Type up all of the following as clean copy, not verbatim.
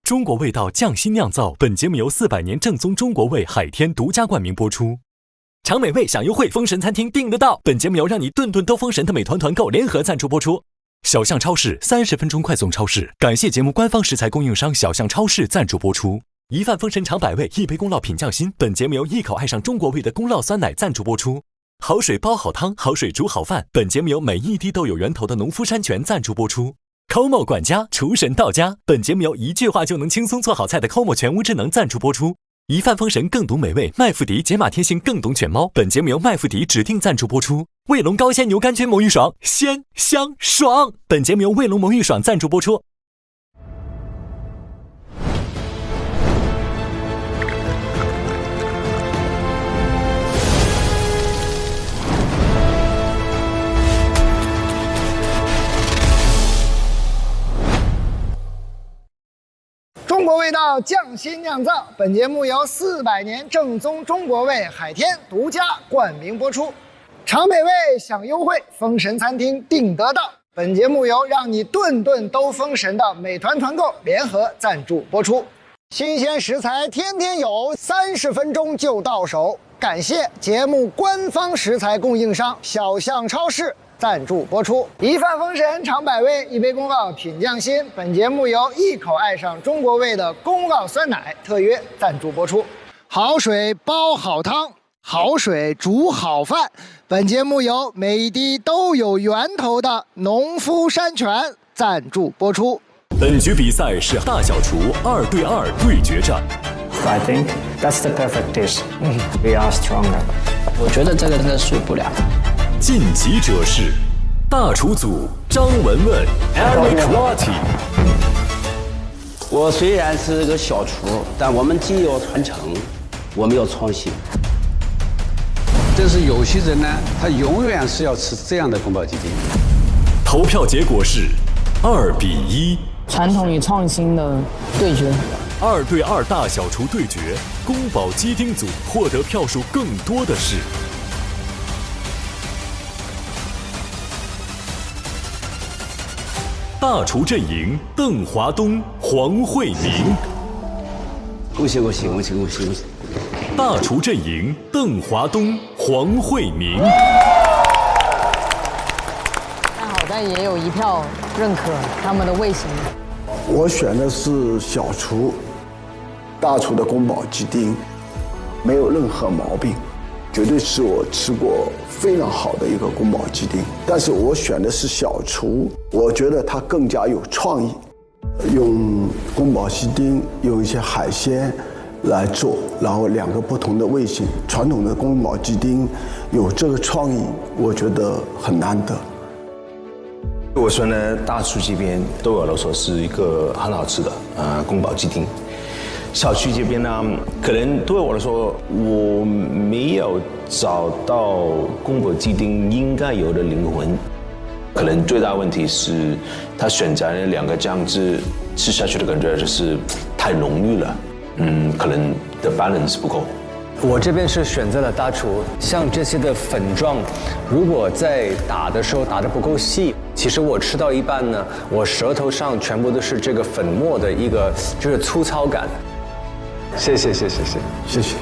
中国味道匠心酿造。本节目由400年正宗中国味海天独家冠名播出。尝美味享优惠，封神餐厅订得到。本节目由让你顿顿都封神的美团团购联合赞助播出。小象超市30分钟快送超市，感谢节目官方食材供应商小象超市赞助播出。一饭封神尝百味，一杯宫酪品匠心。本节目由一口爱上中国味的宫酪酸奶赞助播出。好水煲好汤，好水煮好饭。本节目由每一滴都有源头的农夫山泉赞助播出。Como 管家厨神到家。本节目由一句话就能轻松做好菜的 Como 全屋智能赞助播出。一饭封神更懂美味，麦麸迪解码天性更懂犬猫。本节目由麦麸迪指定赞助播出。卫龙高鲜牛肝菌魔芋爽，鲜香爽。本节目由卫龙魔芋爽赞助播出。中国味道匠心酿造，本节目由400年正宗中国味海天独家冠名播出。尝美味享优惠，封神餐厅订得到。本节目由让你顿顿都封神的美团团购联合赞助播出。新鲜食材天天有，30分钟就到手。感谢节目官方食材供应商小象超市赞助播出。一饭封神尝百味，一杯宫酪品匠心。本节目由一口爱上中国味的宫酪酸奶特约赞助播出。好水煲好汤，好水煮好饭。本节目由每一滴都有源头的农夫山泉赞助播出。本局比赛是大小厨2对2对决战。I think that's the perfect dish. We are stronger. 我觉得这个真的输不了。晋级者是大厨组张文文 Eric Lottie。我虽然是个小厨，但我们既有传承，我们有创新。但是有些人呢，他永远是要吃这样的宫保鸡丁。投票结果是2比1。传统与创新的对决。2对2大小厨对决，宫保鸡丁组获得票数更多的是大厨阵营邓华东、黄慧明。恭喜恭喜恭喜恭喜恭喜！大厨阵营邓华东、黄慧明。但好在也有一票认可他们的味型。我选的是小厨，大厨的宫保鸡丁没有任何毛病，绝对是我吃过非常好的一个宫保鸡丁。但是我选的是小厨，我觉得它更加有创意，用宫保鸡丁用一些海鲜来做，然后2个不同的味型。传统的宫保鸡丁有这个创意，我觉得很难得。我说呢，大厨这边对我来说是一个很好吃的宫保鸡丁。小区这边呢，可能对我来说，我没有找到宫保鸡丁应该有的灵魂。可能最大问题是，他选择了2个酱汁，吃下去的感觉就是太浓郁了，可能的 balance 不够。我这边是选择了大厨，像这些的粉状，如果在打的时候打得不够细，其实我吃到一半呢，我舌头上全部都是这个粉末的一个就是粗糙感。谢谢谢谢谢谢谢谢。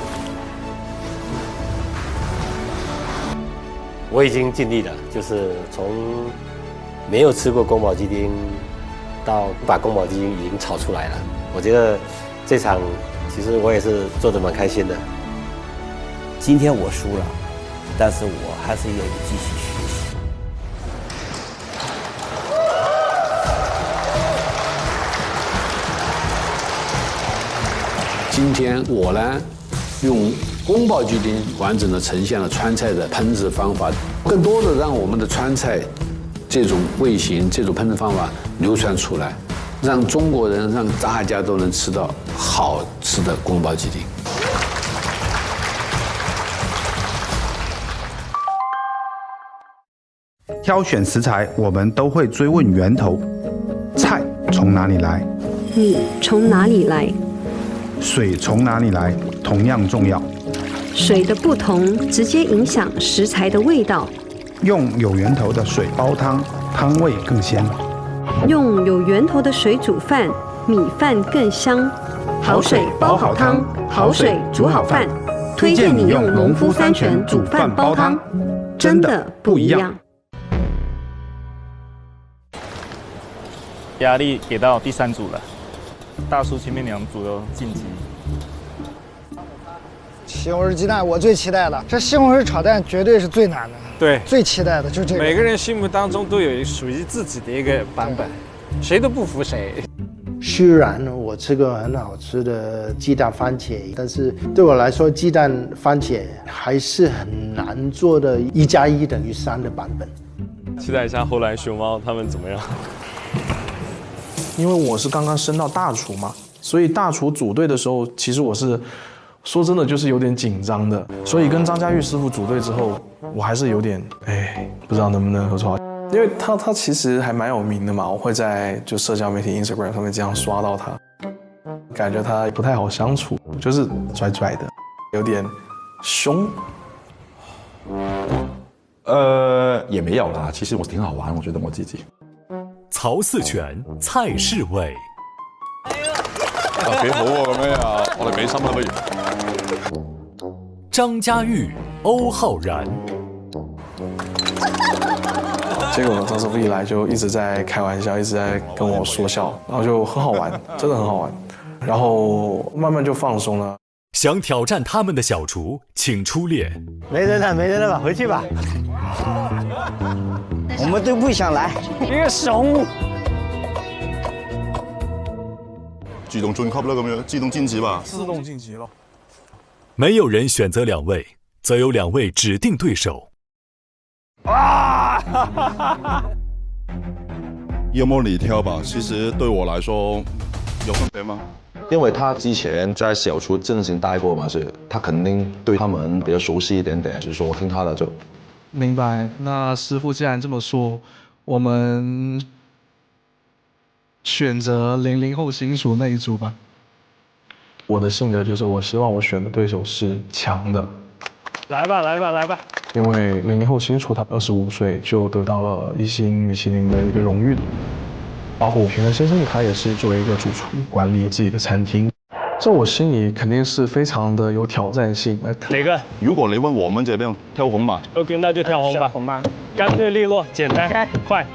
我已经尽力了，就是从没有吃过宫保鸡丁，到把宫保鸡丁已经炒出来了。我觉得这场其实我也是做得蛮开心的。今天我输了，但是我还是愿意继续学习。今天我呢，用宫保鸡丁完整的呈现了川菜的烹制方法，更多的让我们的川菜这种味型、这种烹制方法流传出来，让中国人、让大家都能吃到好吃的宫保鸡丁。挑选食材，我们都会追问源头：菜从哪里来？米从哪里来？水从哪里来？同样重要。水的不同直接影响食材的味道。用有源头的水煲汤，汤味更鲜；用有源头的水煮饭，米饭更香。好水煲好汤，好水煮好饭。推荐你用农夫山泉煮饭煲汤，真的不一样。压力给到第3组了，大叔前面2组都晋级。西红柿鸡蛋我最期待了，这西红柿炒蛋绝对是最难的。对，最期待的就是这个。每个人心目当中都有属于自己的一个版本，谁都不服谁。虽然我吃过很好吃的鸡蛋番茄，但是对我来说，鸡蛋番茄还是很难做的1+1等于3的版本。期待一下后来熊猫他们怎么样。因为我是刚刚升到大厨嘛，所以大厨组队的时候，其实我是说真的就是有点紧张的。所以跟张家玉师傅组队之后，我还是有点不知道能不能合作好。因为他其实还蛮有名的嘛，我会在就社交媒体 Instagram 上面经常刷到他，感觉他不太好相处，就是拽拽的，有点凶。也没有啦，其实我挺好玩，我觉得我自己。曹四全、蔡世伟。幾好喎咁樣，我哋俾心啦不如。張家玉、歐浩然。结果张师傅一来就一直在开玩笑，一直在跟我说笑，然后就很好玩，真的很好玩。然后慢慢就放松了。想挑战他们的小厨，请出列。没人了，没人了吧？回去吧。我们都不想来。一个熊。自動晉級啦，咁樣自動晉級吧。自動晉級咯。沒有人選擇2位，則有2位指定對手。要麼你挑吧，其實對我來說有分別嗎？因為他之前在小廚陣型待過嘛，所以他肯定對他們比較熟悉一點點，就是說我聽他的就。明白。那師傅既然這麼說，我們選擇00後新廚那一組吧。我的性格就是我希望我選的對手是強的。來吧，來吧，來吧。因為00後新廚他25歲就得到了1星米其林的一個榮譽，包括我平恩先生他也是作為一個主廚管理自己的餐廳，在我心裡肯定是非常的有挑戰性。哪個？如果你問我們這邊挑紅吧。OK， 那就挑紅吧。紅吧。乾脆利落，簡單，快。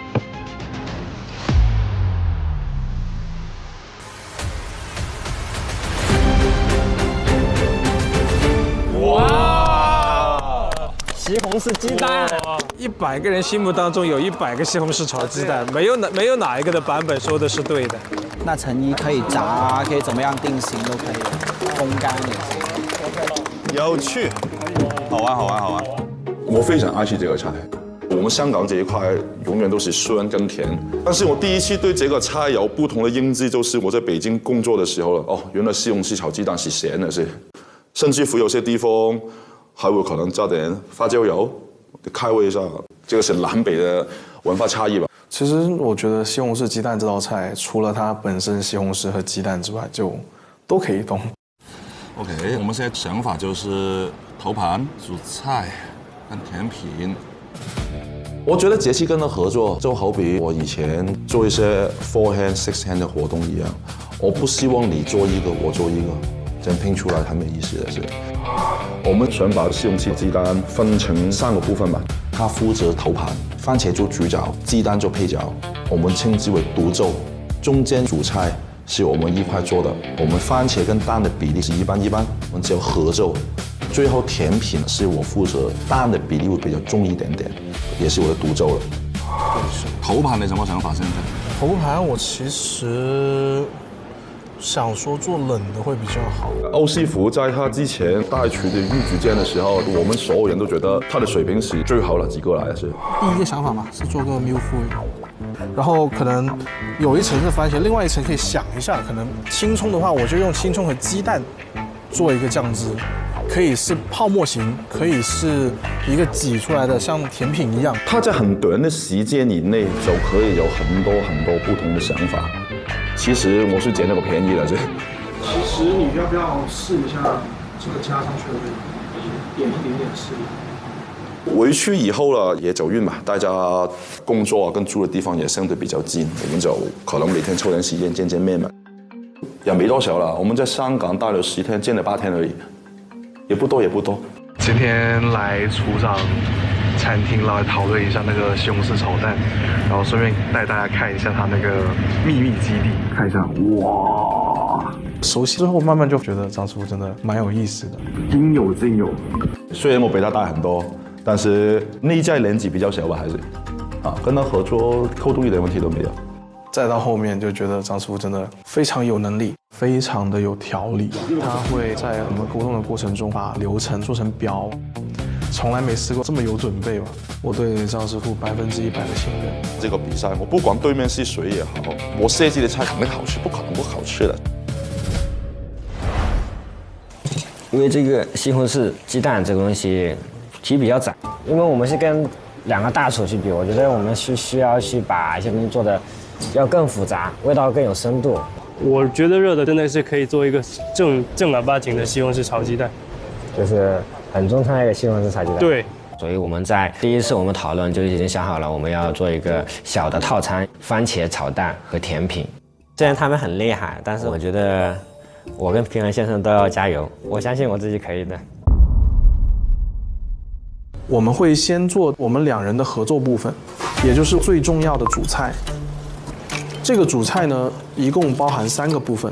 哇！西紅柿雞蛋，100個人心目當中有100個西紅柿炒雞蛋，沒有哪一個的版本說的是對的。那成衣可以炸，可以怎麼樣定型都可以，風乾也行。有趣，好玩，好玩，好玩。我非常愛吃這個菜。我們香港這一塊永遠都是酸跟甜，但是我第一次對這個菜有不同的認知，就是我在北京工作的時候了。哦，原來西紅柿炒雞蛋是鹹的，是，甚至乎有些地方還會可能加點花椒油，開胃一下。這個是南北的文化差異吧。其實我覺得西紅柿雞蛋這道菜，除了它本身西紅柿和雞蛋之外，就都可以動。OK， 我們現在想法就是頭盤、主菜跟甜品。我覺得這次跟他合作，就好比我以前做一些 4 hand、6 hand 的活動一樣。我不希望你做一個，我做一個，這樣拼出來很沒意思的是。我們想把西紅柿雞蛋分成3個部分吧。他負責頭盤，番茄做主角，雞蛋做配角，我們稱之為獨奏。中間主菜是我們一塊做的，我們番茄跟蛋的比例是一般一般，我們只有合奏。最後甜品是我負責，蛋的比例會比較重一點點，也是我的獨奏了。頭盤你什麼想法現在？頭盤我其實想說做冷的會比較好。歐師傅在他之前帶廚的預組間的時候，我們所有人都覺得他的水平是最好的幾個來的是。第一個想法嘛，是做個 milfoil，然後可能有一層是番茄，另外一層可以想一下，可能青蔥的話，我就用青蔥和雞蛋做一個醬汁。可以是泡沫型，可以是一個擠出來的，像甜品一樣。它在很短的時間以內就可以有很多不同的想法。其實我是撿那個便宜了，這。其實你要不要試一下這個加上去的味道，點一點點試。回去以後了也走運嘛，大家工作跟住的地方也相對比較近，我們就可能每天抽點時間見面嘛。也没多少了。我们在香港待了10天，见了8天而已，也不多也不多。今天来厨长餐厅来讨论一下那个西红柿炒蛋，然后顺便带大家看一下他那个秘密基地，看一下，哇！熟悉之后，慢慢就觉得张师傅真的蛮有意思的，应有尽有。虽然我比他大很多，但是内在年纪比较小吧，还是跟他合作沟通一点问题都没有。再到后面就觉得张师傅真的非常有能力，非常的有条理。他会在我们沟通的过程中把流程做成表，从来没试过这么有准备吧。我对张师傅100%的信任。这个比赛，我不管对面是谁也好，我设计的菜肯定好吃，不可能不好吃的。因为这个西红柿鸡蛋这个东西题比较窄，因为我们是跟2个大厨去比，我觉得我们需要去把一些东西做的要更复杂，味道更有深度。我觉得热的真的是可以做一个正儿八经的西红柿炒鸡蛋，就是很中餐的一个西红柿炒鸡蛋。对，所以我们在第一次我们讨论就已经想好了，我们要做一个小的套餐，番茄炒蛋和甜品。虽然他们很厉害，但是我觉得我跟平衡先生都要加油，我相信我自己可以的。我们会先做我们2人的合作部分，也就是最重要的主菜。这个主菜呢，一共包含3个部分，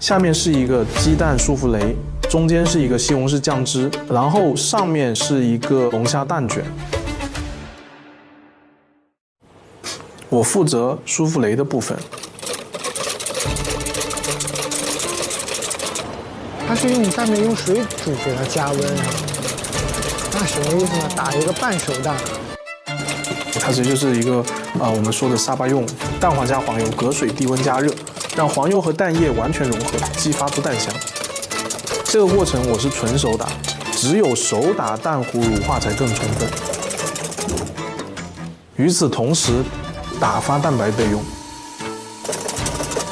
下面是一个鸡蛋舒芙蕾，中间是一个西红柿酱汁，然后上面是一个龙虾蛋卷。我负责舒芙蕾的部分。它是用蛋面用水煮给它加温啊？那什么意思呢？打一个半熟蛋。它其实就是一个我们说的沙巴用蛋黄加黄油，隔水低温加热，让黄油和蛋液完全融合，激发出蛋香。这个过程我是纯手打，只有手打蛋糊乳化才更充分。与此同时，打发蛋白备用，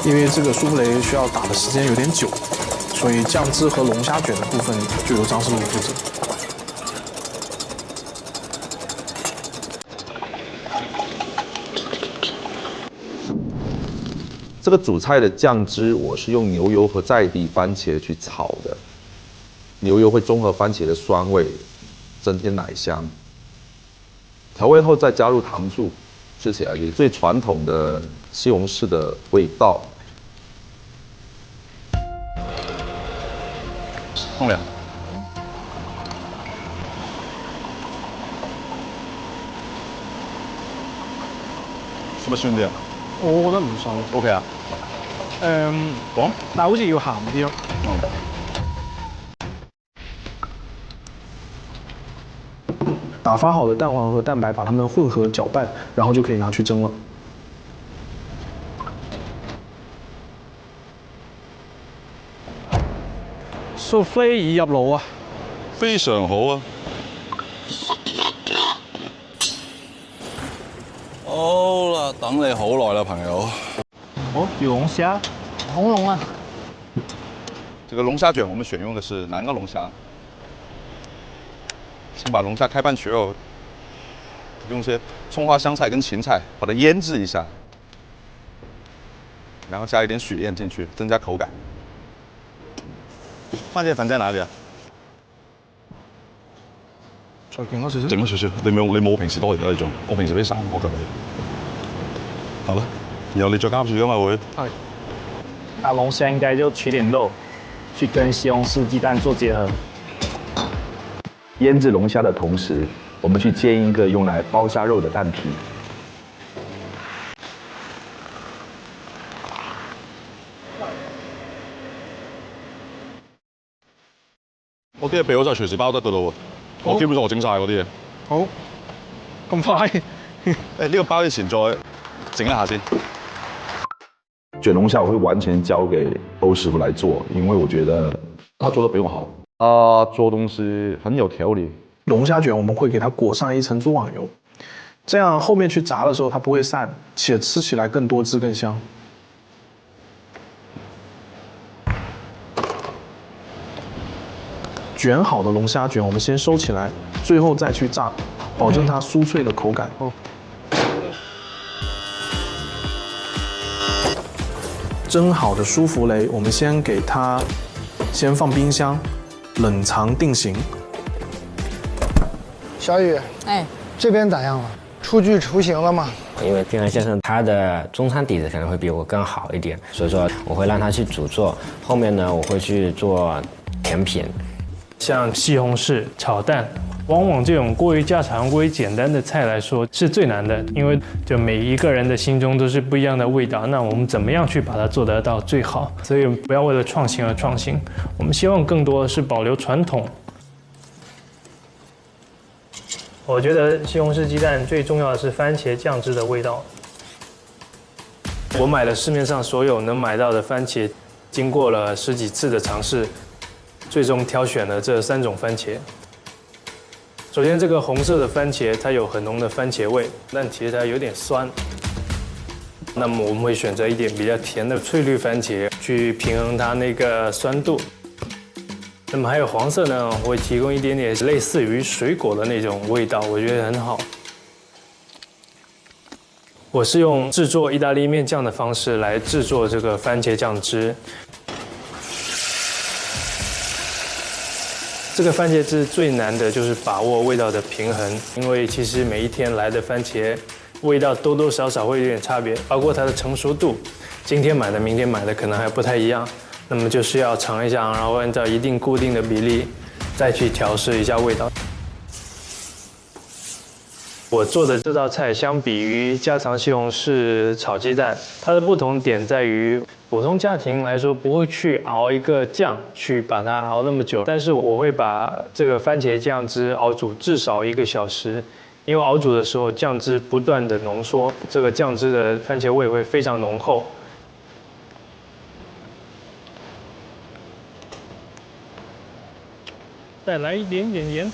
因为这个舒芙蕾需要打的时间有点久，所以酱汁和龙虾卷的部分就由张师傅负责。这个主菜的酱汁，我是用牛油和在地番茄去炒的，牛油会中和番茄的酸味，增添奶香。调味后再加入糖醋，吃起来就是最传统的西红柿的味道。冲凉。係咪酸啲啊？我覺得唔爽。OK 啊。講，但係好似要鹹啲咯。打发好的蛋黄和蛋白，把它们混合搅拌，然后就可以拿去蒸了。蘇菲已入爐啊！非常好啊！好啦，等你好耐了，朋友。哦，有龍蝦，紅龍啊！这个龙虾卷我们选用的是南澳龙虾，先把龙虾开半曲后，用些葱花、香菜跟芹菜把它腌制一下，然后加一点雪燕进去，增加口感。番茄粉在哪里啊？再勁多少少。整咗少少，你冇平時多而家你做，我平時俾3個㗎你。好啦，然後你再加住㗎嘛會。係。那龍蝦應該就取點肉，去跟西紅柿雞蛋做結合。腌制龙虾的同时，我们去煎一个用来包虾肉的蛋皮。我啲嘢備好就隨時包得噶咯喎，我基本上我整晒嗰啲嘢。好，咁快？呢個包之前再整一下先。卷龙虾我会完全交给欧师傅来做，因为我觉得他做的比我好。他做东西很有条理。龙虾卷我们会给它裹上一层猪网油，这样后面去炸的时候它不会散，且吃起来更多汁更香。卷好的龙虾卷我们先收起来，最后再去炸，保证它酥脆的口感。蒸好的舒芙蕾，我们先给它先放冰箱，冷藏定型。小雨，哎，这边咋样了？出具雏形了吗？因为平安先生他的中餐底子可能会比我更好一点，所以说我会让他去主做，后面呢我会去做甜品，像西红柿炒蛋。往往这种过于家常、过于简单的菜来说是最难的，因为就每一个人的心中都是不一样的味道。那我们怎么样去把它做得到最好？所以不要为了创新而创新，我们希望更多的是保留传统。我觉得西红柿鸡蛋最重要的是番茄酱汁的味道。我买了市面上所有能买到的番茄，经过了10几次的尝试，最终挑选了这3种番茄。首先，这个红色的番茄它有很浓的番茄味，但其实它有点酸。那么我们会选择一点比较甜的翠绿番茄去平衡它那个酸度。那么还有黄色呢，会提供一点点类似于水果的那种味道，我觉得很好。我是用制作意大利面酱的方式来制作这个番茄酱汁。这个番茄汁最难的就是把握味道的平衡，因为其实每一天来的番茄味道多多少少会有点差别，包括它的成熟度，今天买的、明天买的可能还不太一样。那么就是要尝一下，然后按照一定固定的比例再去调试一下味道。我做的这道菜相比于家常西红柿炒鸡蛋，它的不同点在于，普通家庭来说不会去熬一个酱去把它熬那么久，但是我会把这个番茄酱汁熬煮至少1个小时，因为熬煮的时候酱汁不断的浓缩，这个酱汁的番茄味会非常浓厚。再来一点点盐。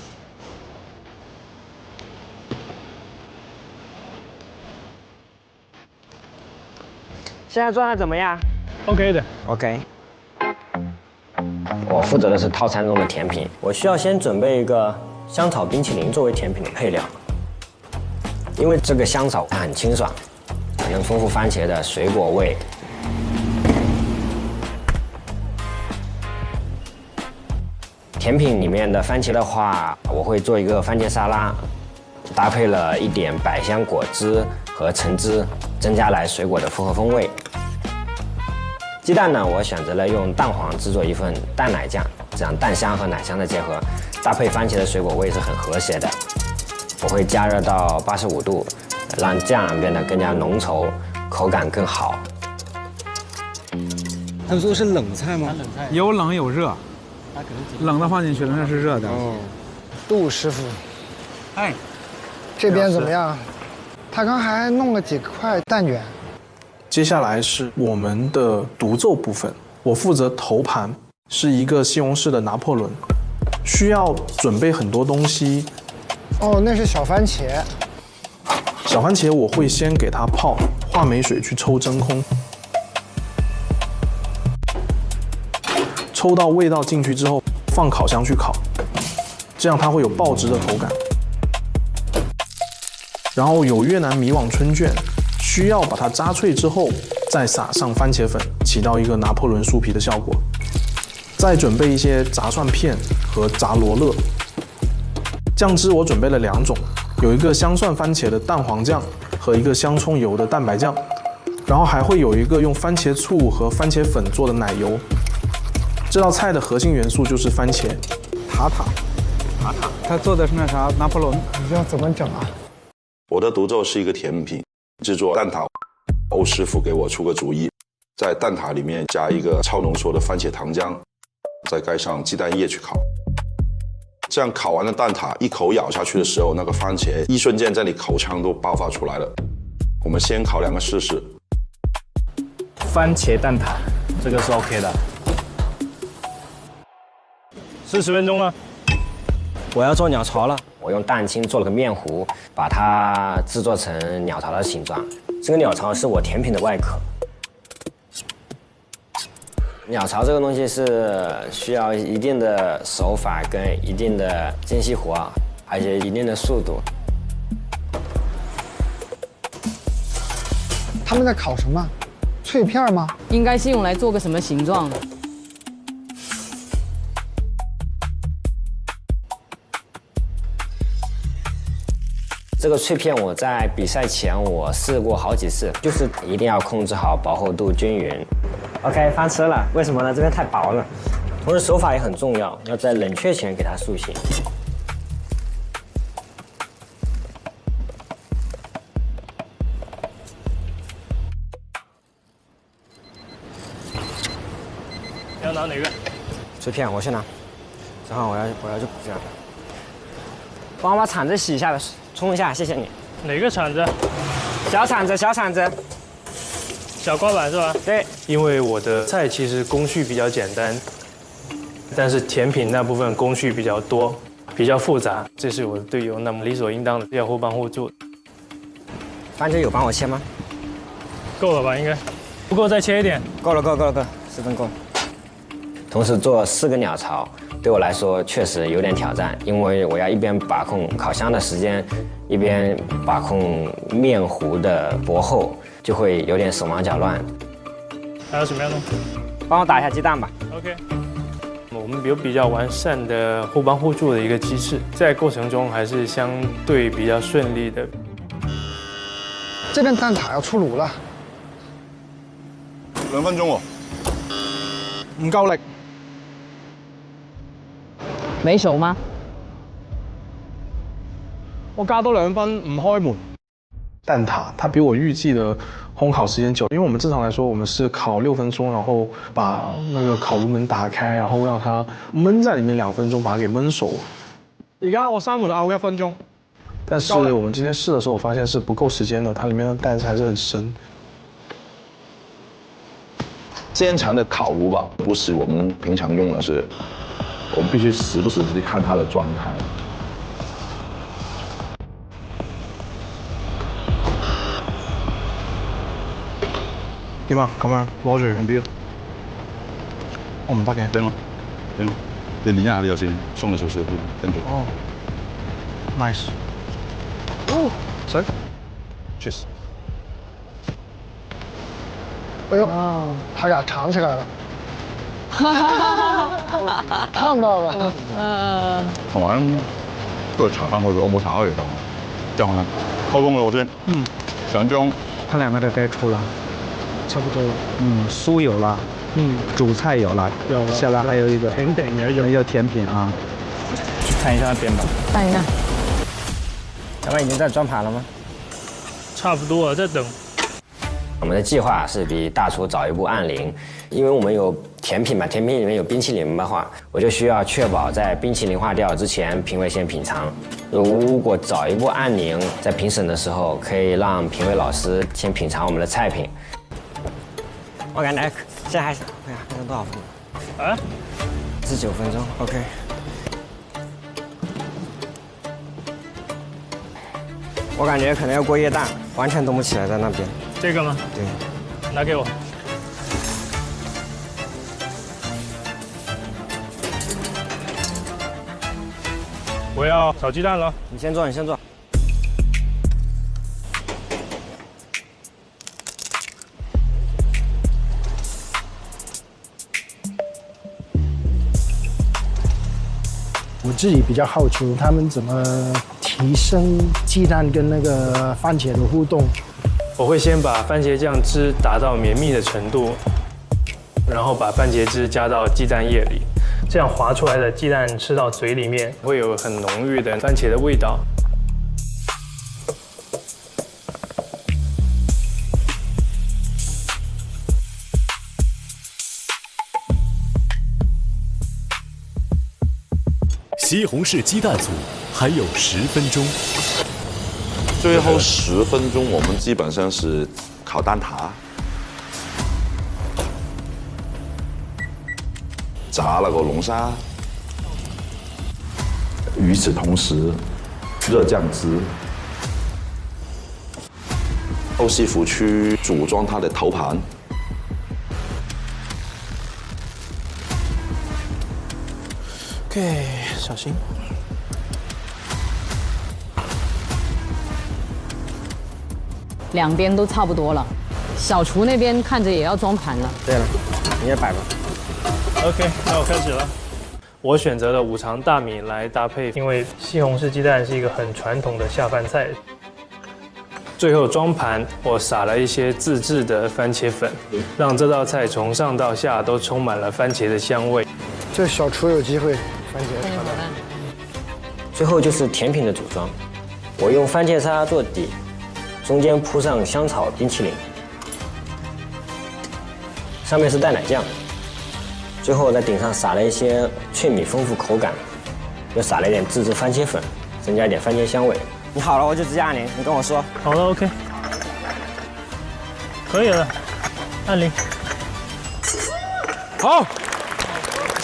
现在状态怎么样 ？OK 的 ，OK。我负责的是套餐中的甜品，我需要先准备一个香草冰淇淋作为甜品的配料，因为这个香草它很清爽，能丰富番茄的水果味。甜品里面的番茄的话，我会做一个番茄沙拉，搭配了一点百香果汁和橙汁，增加了水果的复合风味。鸡蛋呢，我选择了用蛋黄制作一份蛋奶酱，这样蛋香和奶香的结合，搭配番茄的水果味是很和谐的。我会加热到85度，让酱变得更加浓稠，口感更好。他们说是冷菜吗？冷菜有冷有热，冷的放进去了，那是热的。哦，杜师傅，哎，这边怎么样？他刚还弄了几块蛋卷。接下来是我们的独奏部分，我负责头盘，是一个西红柿的拿破仑，需要准备很多东西。哦，那是小番茄。小番茄我会先给它泡话梅水去抽真空，抽到味道进去之后，放烤箱去烤，这样它会有爆汁的口感。然后有越南迷惘春卷，需要把它炸脆之后，再撒上番茄粉，起到一个拿破仑酥皮的效果。再准备一些炸蒜片和炸罗勒。酱汁我准备了2种，有一个香蒜番茄的蛋黄酱和一个香葱油的蛋白酱，然后还会有一个用番茄醋和番茄粉做的奶油。这道菜的核心元素就是番茄。塔塔，他做的是那啥拿破仑，你要怎么整啊？我的独奏是一个甜品，制作蛋挞。欧师傅给我出个主意，在蛋挞里面加一个超浓缩的番茄糖浆，再盖上鸡蛋液去烤。这样烤完的蛋挞一口咬下去的时候，那个番茄一瞬间在你口腔都爆发出来了。我们先烤2个试试。番茄蛋挞，这个是 OK 的。40分钟了。我要做鸟巢了，我用蛋清做了个面糊，把它制作成鸟巢的形状。这个鸟巢是我甜品的外壳。鸟巢这个东西是需要一定的手法跟一定的精细活，而且一定的速度。他们在烤什么？脆片吗？应该是用来做个什么形状的？这个脆片我在比赛前我试过好几次，就是一定要控制好薄厚度均匀。OK， 翻车了，为什么呢？这边太薄了。同时手法也很重要，要在冷却前给它塑形。要拿哪个？脆片我先拿，正好我要去补这样。帮我把铲子洗一下，冲一下，谢谢你。哪个铲子？小铲子，小铲子。小刮板是吧？对。因为我的菜其实工序比较简单，但是甜品那部分工序比较多，比较复杂。这是我的队友，那么理所应当的要互帮互助。番茄有帮我切吗？够了吧？应该。不够再切一点。够了，10分够了。同时做4个鸟巢，对我来说确实有点挑战，因为我要一边把控烤箱的时间，一边把控面糊的薄厚，就会有点手忙脚乱。还有什么样的？帮我打一下鸡蛋吧。OK。我们有比较完善的互帮互助的一个机制，在过程中还是相对比较顺利的。这边蛋挞要出炉了，2分鐘喎，唔夠力。沒熟嗎？我加多2分，唔開門。蛋挞它比我预计的烘烤时间久，因为我们正常来说，我们是烤6分钟，然后把那个烤炉门打开，然后让它焖在里面2分钟，把它给焖熟。而家我3門熬1分鐘，但是我们今天试的时候，我发现是不够时间的，它里面的蛋还是很深。煎肠的烤炉吧，不是我们平常用的，是我们必须时不时去看它的状态。點啊？咁樣攞住唔標，我唔得嘅。等我，你擰一下你就先，鬆咗少少，跟住。哦 ，nice。哦，水 ，cheers。哎呦，他俩尝起来了，烫到了。同埋都係搽翻佢，我冇搽開嚟㗎。之後咧，開工啦我先。想將它2個都該出了。差不多了。酥有了，主菜有了，下来还有一个甜点也有甜品啊。去看一下那边吧。看一下。咱们已经在装盘了吗？差不多了，在等。我们的计划是比大厨早一步按铃，因为我们有甜品嘛，甜品里面有冰淇淋的话，我就需要确保在冰淇淋化掉之前，评委先品尝。如果早一步按铃，在评审的时候可以让评委老师先品尝我们的菜品。我感觉现在还是，哎呀，还剩多少分钟？啊？19分钟 ，OK。我感觉可能要过夜蛋，完全动不起来在那边。这个吗？对。拿给我。我要炒鸡蛋了。你先做，你先做。我自己比较好奇，他们怎么提升鸡蛋跟那个番茄的互动？我会先把番茄酱汁打到绵密的程度，然后把番茄汁加到鸡蛋液里，这样滑出来的鸡蛋吃到嘴里面会有很浓郁的番茄的味道。西红柿鸡蛋组还有10分钟，最后10分钟我们基本上是烤蛋挞，炸那个龙沙，与此同时热酱汁，欧师傅去组装他的头盘。OK， 小心。两边都差不多了，小厨那边看着也要装盘了。对了，你也摆吧。OK， 那我开始了。我选择了五常大米来搭配，因为西红柿鸡蛋是一个很传统的下饭菜。最后装盘，我撒了一些自制的番茄粉，让这道菜从上到下都充满了番茄的香味。这小厨有机会，番茄炒蛋。最后就是甜品的组装，我用番茄沙拉做底，中间铺上香草冰淇淋，上面是淡奶酱，最后在顶上撒了一些脆米，丰富口感，又撒了一点自制番茄粉，增加一点番茄香味。你好了，我就直接按铃，你跟我说。好了 ，OK， 可以了，按铃。好，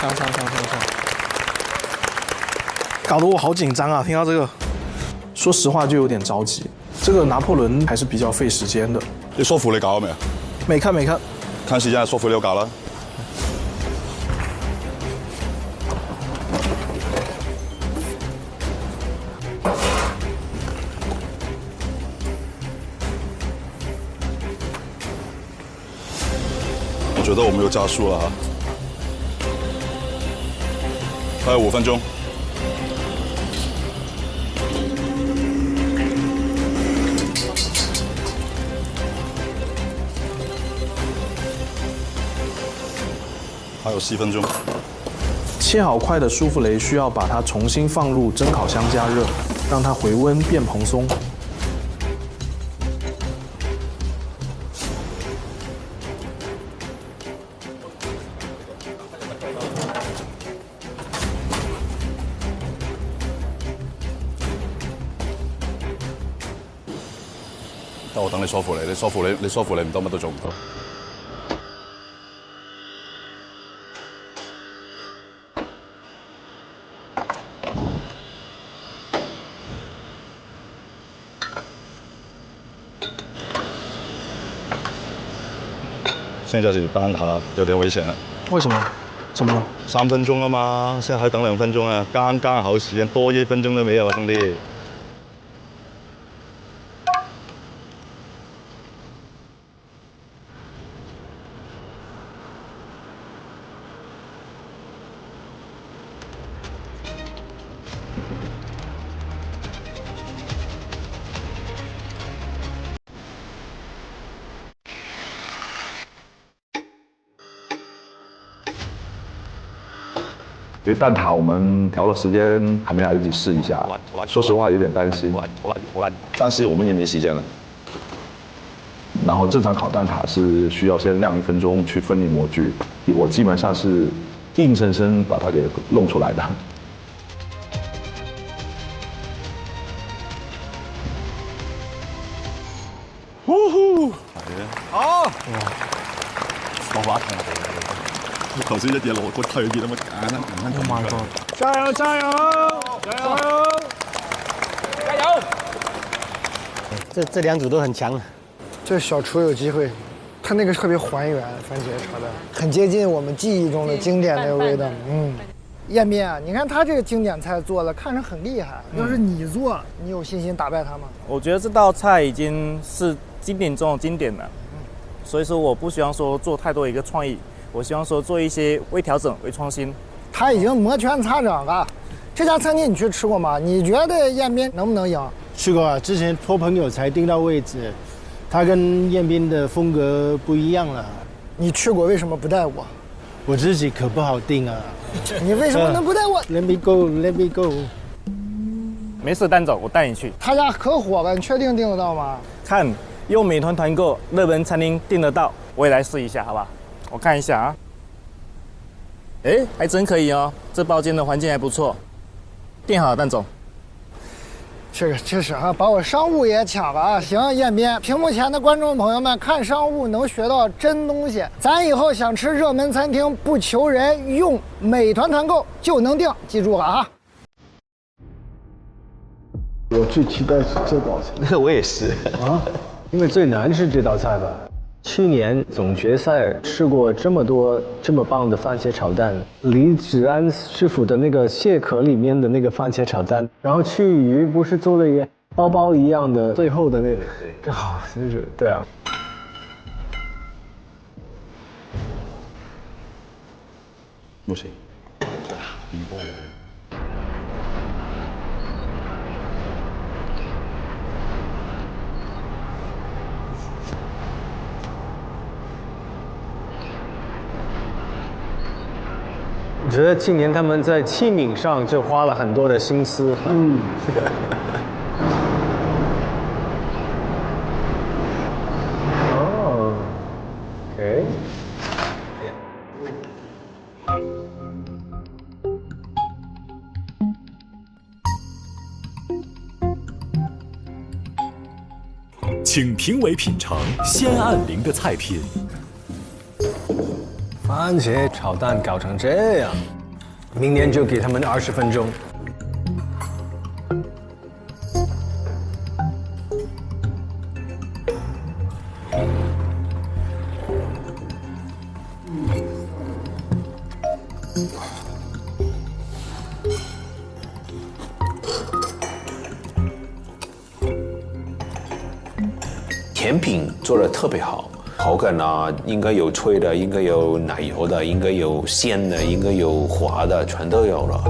上，搞得我好紧张啊！听到这个，说实话就有点着急。这个拿破仑还是比较费时间的。你说服你搞了没有？没看。看时间，说服你搞了。我觉得我们有加速了哈，还有5分钟。还有7分钟。切好块的舒芙蕾需要把它重新放入蒸烤箱加热，让它回温变蓬松。得我等你梳乎你梳乎你唔到乜都做唔到。现在是单下有点危险了。为什么？怎么了？3分钟啊嘛，现在还等2分钟啊，刚刚好时间，多1分钟都没有啊，兄弟。因为蛋挞我们调的时间还没来得及试一下，说实话有点担心。但是我们也没时间了。然后正常烤蛋挞是需要先晾1分钟去分离模具，我基本上是硬生生把它给弄出来的。呼呼，好，我話同你頭先一嘢落個退熱咁簡單 Oh my god！ 加油加油加油加油！这2组都很强，这小厨有机会，他那个特别还原，番茄炒蛋很接近我们记忆中的经典那个味道。彦斌啊，你看他这个经典菜做了，看着很厉害。要是你做，你有信心打败他吗？我觉得这道菜已经是经典中的经典了，所以说我不希望说做太多一个创意，我希望说做一些微调整、微创新。他已经摩拳擦掌了。这家餐厅你去吃过吗？你觉得彦斌能不能赢？去过，之前托朋友才订到位置，他跟彦斌的风格不一样了。你去过，为什么不带我？我自己可不好定啊。你为什么能不带我 ？Let me go, let me go。没事，蛋总，我带你去。他家可火了，你确定订得到吗？看，用美团团购，热门餐厅订得到，我也来试一下，好吧？我看一下啊。哎，还真可以哦，这包间的环境还不错。订好了，蛋总。这是啊，把我商务也抢了啊！行，彦斌，屏幕前的观众朋友们，看商务能学到真东西。咱以后想吃热门餐厅不求人，用美团团购就能订，记住了啊！我最期待是这道菜，我也是啊，因为最难是这道菜吧。去年总决赛吃过这么多这么棒的番茄炒蛋，李芷安师傅的那个蟹壳里面的那个番茄炒蛋，然后去鱼不是做了一个包包一样的，最后的那个，这好真是对啊。不行，一波。我觉得今年他们在器皿上就花了很多的心思。哦 ，OK。请评委品尝鲜暗灵的菜品。番茄炒蛋搞成这样，明年就给他们20分钟。甜品做得特别好，口感啊，应该有脆的，应该有奶油的，应该有鲜的，应该有滑的，全都有了。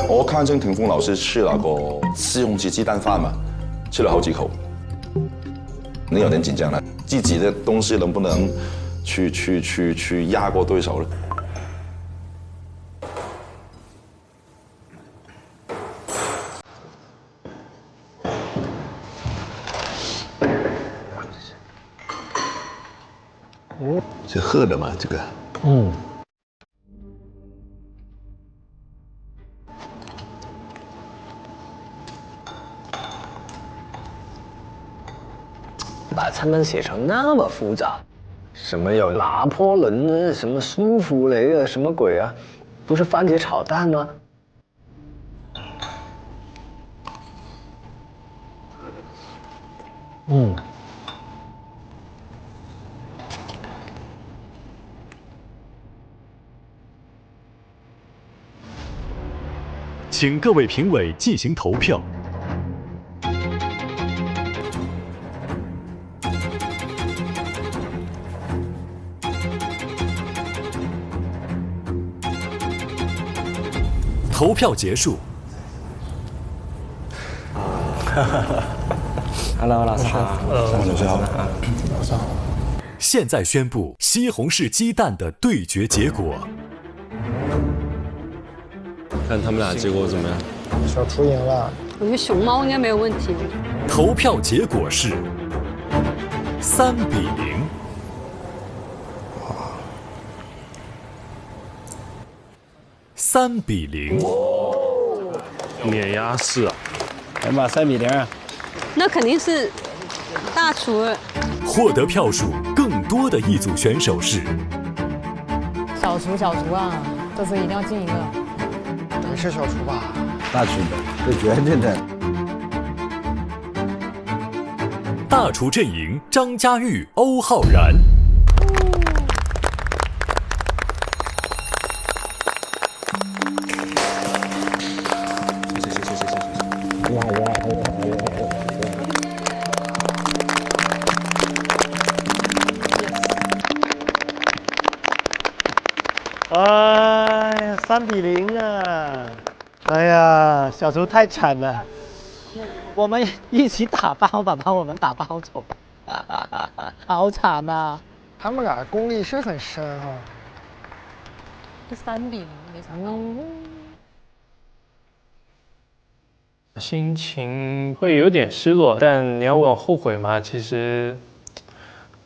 我看见霆锋老师吃那个西红柿鸡蛋饭嘛，吃了好几口，你有点紧张了，自己的东西能不能去压过对手呢？是喝的嘛？这个，把餐单写成那么复杂，什么有拿破仑啊，什么舒芙蕾啊，什么鬼啊？不是番茄炒蛋吗？请各位评委进行投票。投票结束。Hello， 老师好。老师好。老师好。现在宣布西红柿鸡蛋的对决结果。看他们俩结果怎么样？小厨赢了。我觉得熊猫应该没有问题。投票结果是3-0。3-0。碾压式啊！来吧，3-0啊！那肯定是大厨。获得票数更多的一组选手是小厨啊，这次一定要进一个。你是小厨吧？大厨的，这绝对的。大厨阵营：张家玉、欧浩然。哎呀，3-0啊！哎呀，小厨太惨了。我们一起打包吧，把我们打包走吧。好惨啊！他们俩功力是很深哈。这3-0没想到。心情会有点失落，但你要问我后悔吗？其实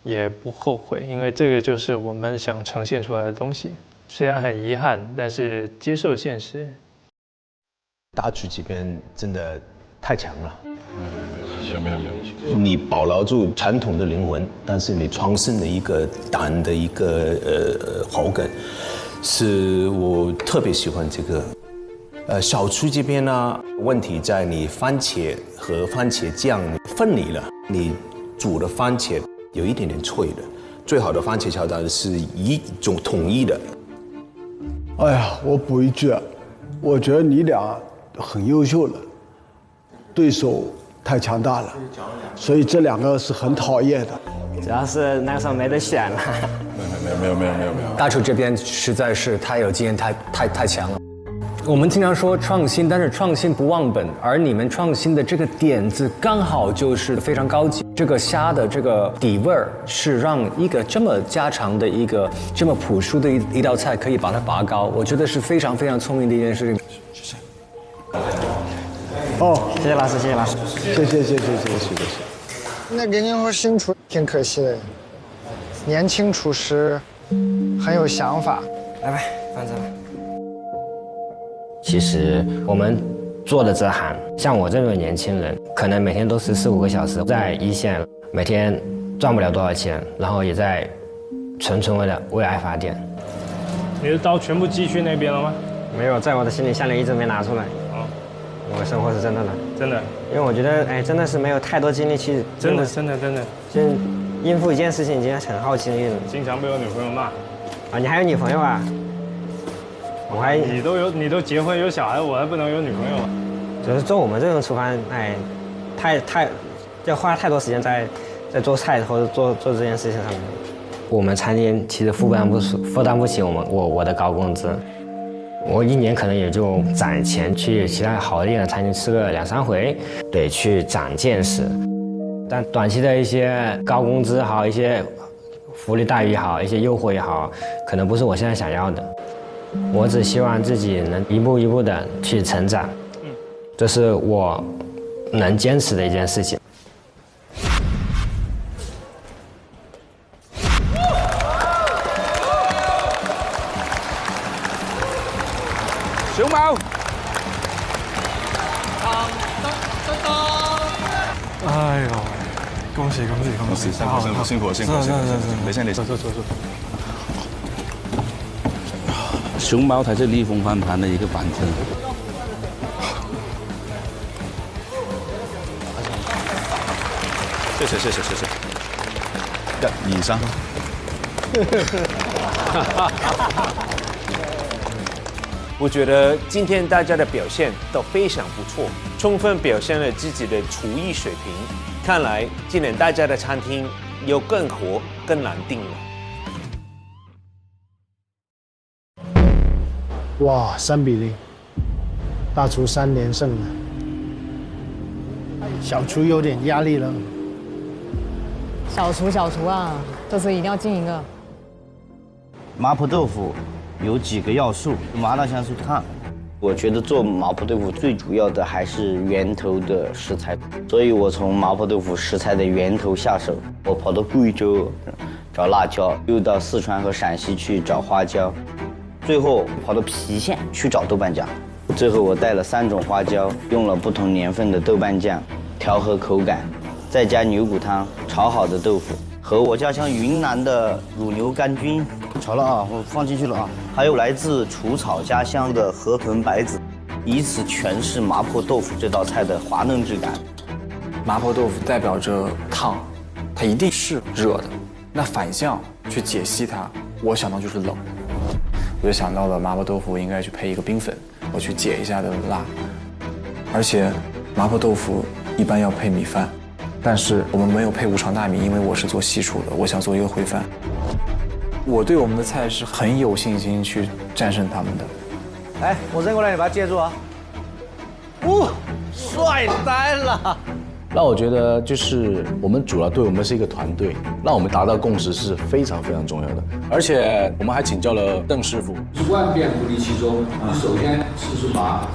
也不后悔，因为这个就是我们想呈现出来的东西。虽然很遗憾，但是接受现实。大厨这边真的太强了。没有。你保留住传统的灵魂，但是你创新的一个蛋的一个口感，是我特别喜欢这个。小厨这边呢，问题在你番茄和番茄酱分离了，你煮的番茄有一点点脆的。最好的番茄炒蛋是一种统一的。哎呀，我补一句，我觉得你俩很优秀了，对手太强大了，所以这2个是很讨厌的。主要是那时候没得选了。没有。大厨这边实在是太有经验，太强了。我们经常说创新，但是创新不忘本，而你们创新的这个点子刚好就是非常高级。这个虾的这个底味儿是让一个这么家常的一个这么朴素的一道菜可以把它拔高，我觉得是非常非常聪明的一件事情。谢谢。哦，谢谢老师，谢谢老师，谢谢。那给您说新厨挺可惜的，年轻厨师很有想法。来吧，放这吧。其实我们做的这行，像我这种年轻人，可能每天都是4、5个小时在一线，每天赚不了多少钱，然后也在纯为爱发电。你的刀全部寄去那边了吗？没有，在我的行李箱里一直没拿出来。哦，我生活是真的了，真的。因为我觉得，真的是没有太多精力去，真的，就应付一件事情已经很耗精力了。经常被我女朋友骂。啊，你还有女朋友啊？我还你都结婚有小孩，我还不能有女朋友吗？就是做我们这种厨房，太要花太多时间在做菜或者做这件事情上面。我们餐厅其实负担不起我的高工资，我1年可能也就攒钱去其他好一点的餐厅吃个2、3回，对，去长见识。但短期的一些高工资好，一些福利待遇好，一些诱惑也好，可能不是我现在想要的。我只希望自己能一步一步的去成长，这是我能坚持的一件事情。熊猫，哎呦，恭喜！辛苦了！没事。坐。熊猫才是逆风翻盘的一个版本。谢谢。1、2、3。我觉得今天大家的表现都非常不错，充分表现了自己的厨艺水平。看来今年大家的餐厅有更活、更难定了。哇，3-0，大厨3连胜了，小厨有点压力了。小厨啊，这次一定要进一个。麻婆豆腐有几个要素，麻辣香酥烫。我觉得做麻婆豆腐最主要的还是源头的食材，所以我从麻婆豆腐食材的源头下手。我跑到贵州找辣椒，又到四川和陕西去找花椒。最后跑到郫县去找豆瓣酱，最后我带了3种花椒，用了不同年份的豆瓣酱调和口感，再加牛骨汤炒好的豆腐和我家乡云南的乳牛杆菌炒了啊，我放进去了啊，还有来自除草家乡的河豚白子，以此诠释麻婆豆腐这道菜的滑嫩质感。麻婆豆腐代表着烫，它一定是热的，那反向去解析它，我想到就是冷。我就想到了麻婆豆腐应该去配一个冰粉，我去解一下的辣。而且麻婆豆腐一般要配米饭，但是我们没有配无常大米，因为我是做西厨的，我想做一个烩饭。我对我们的菜是很有信心去战胜他们的。来，我扔过来，你把它接住啊！哦，帅呆了！那我觉得就是我们煮了，对我们是一个团队，让我们达到共识是非常非常重要的。而且我们还请教了邓师傅，10000遍不离其中。首先是把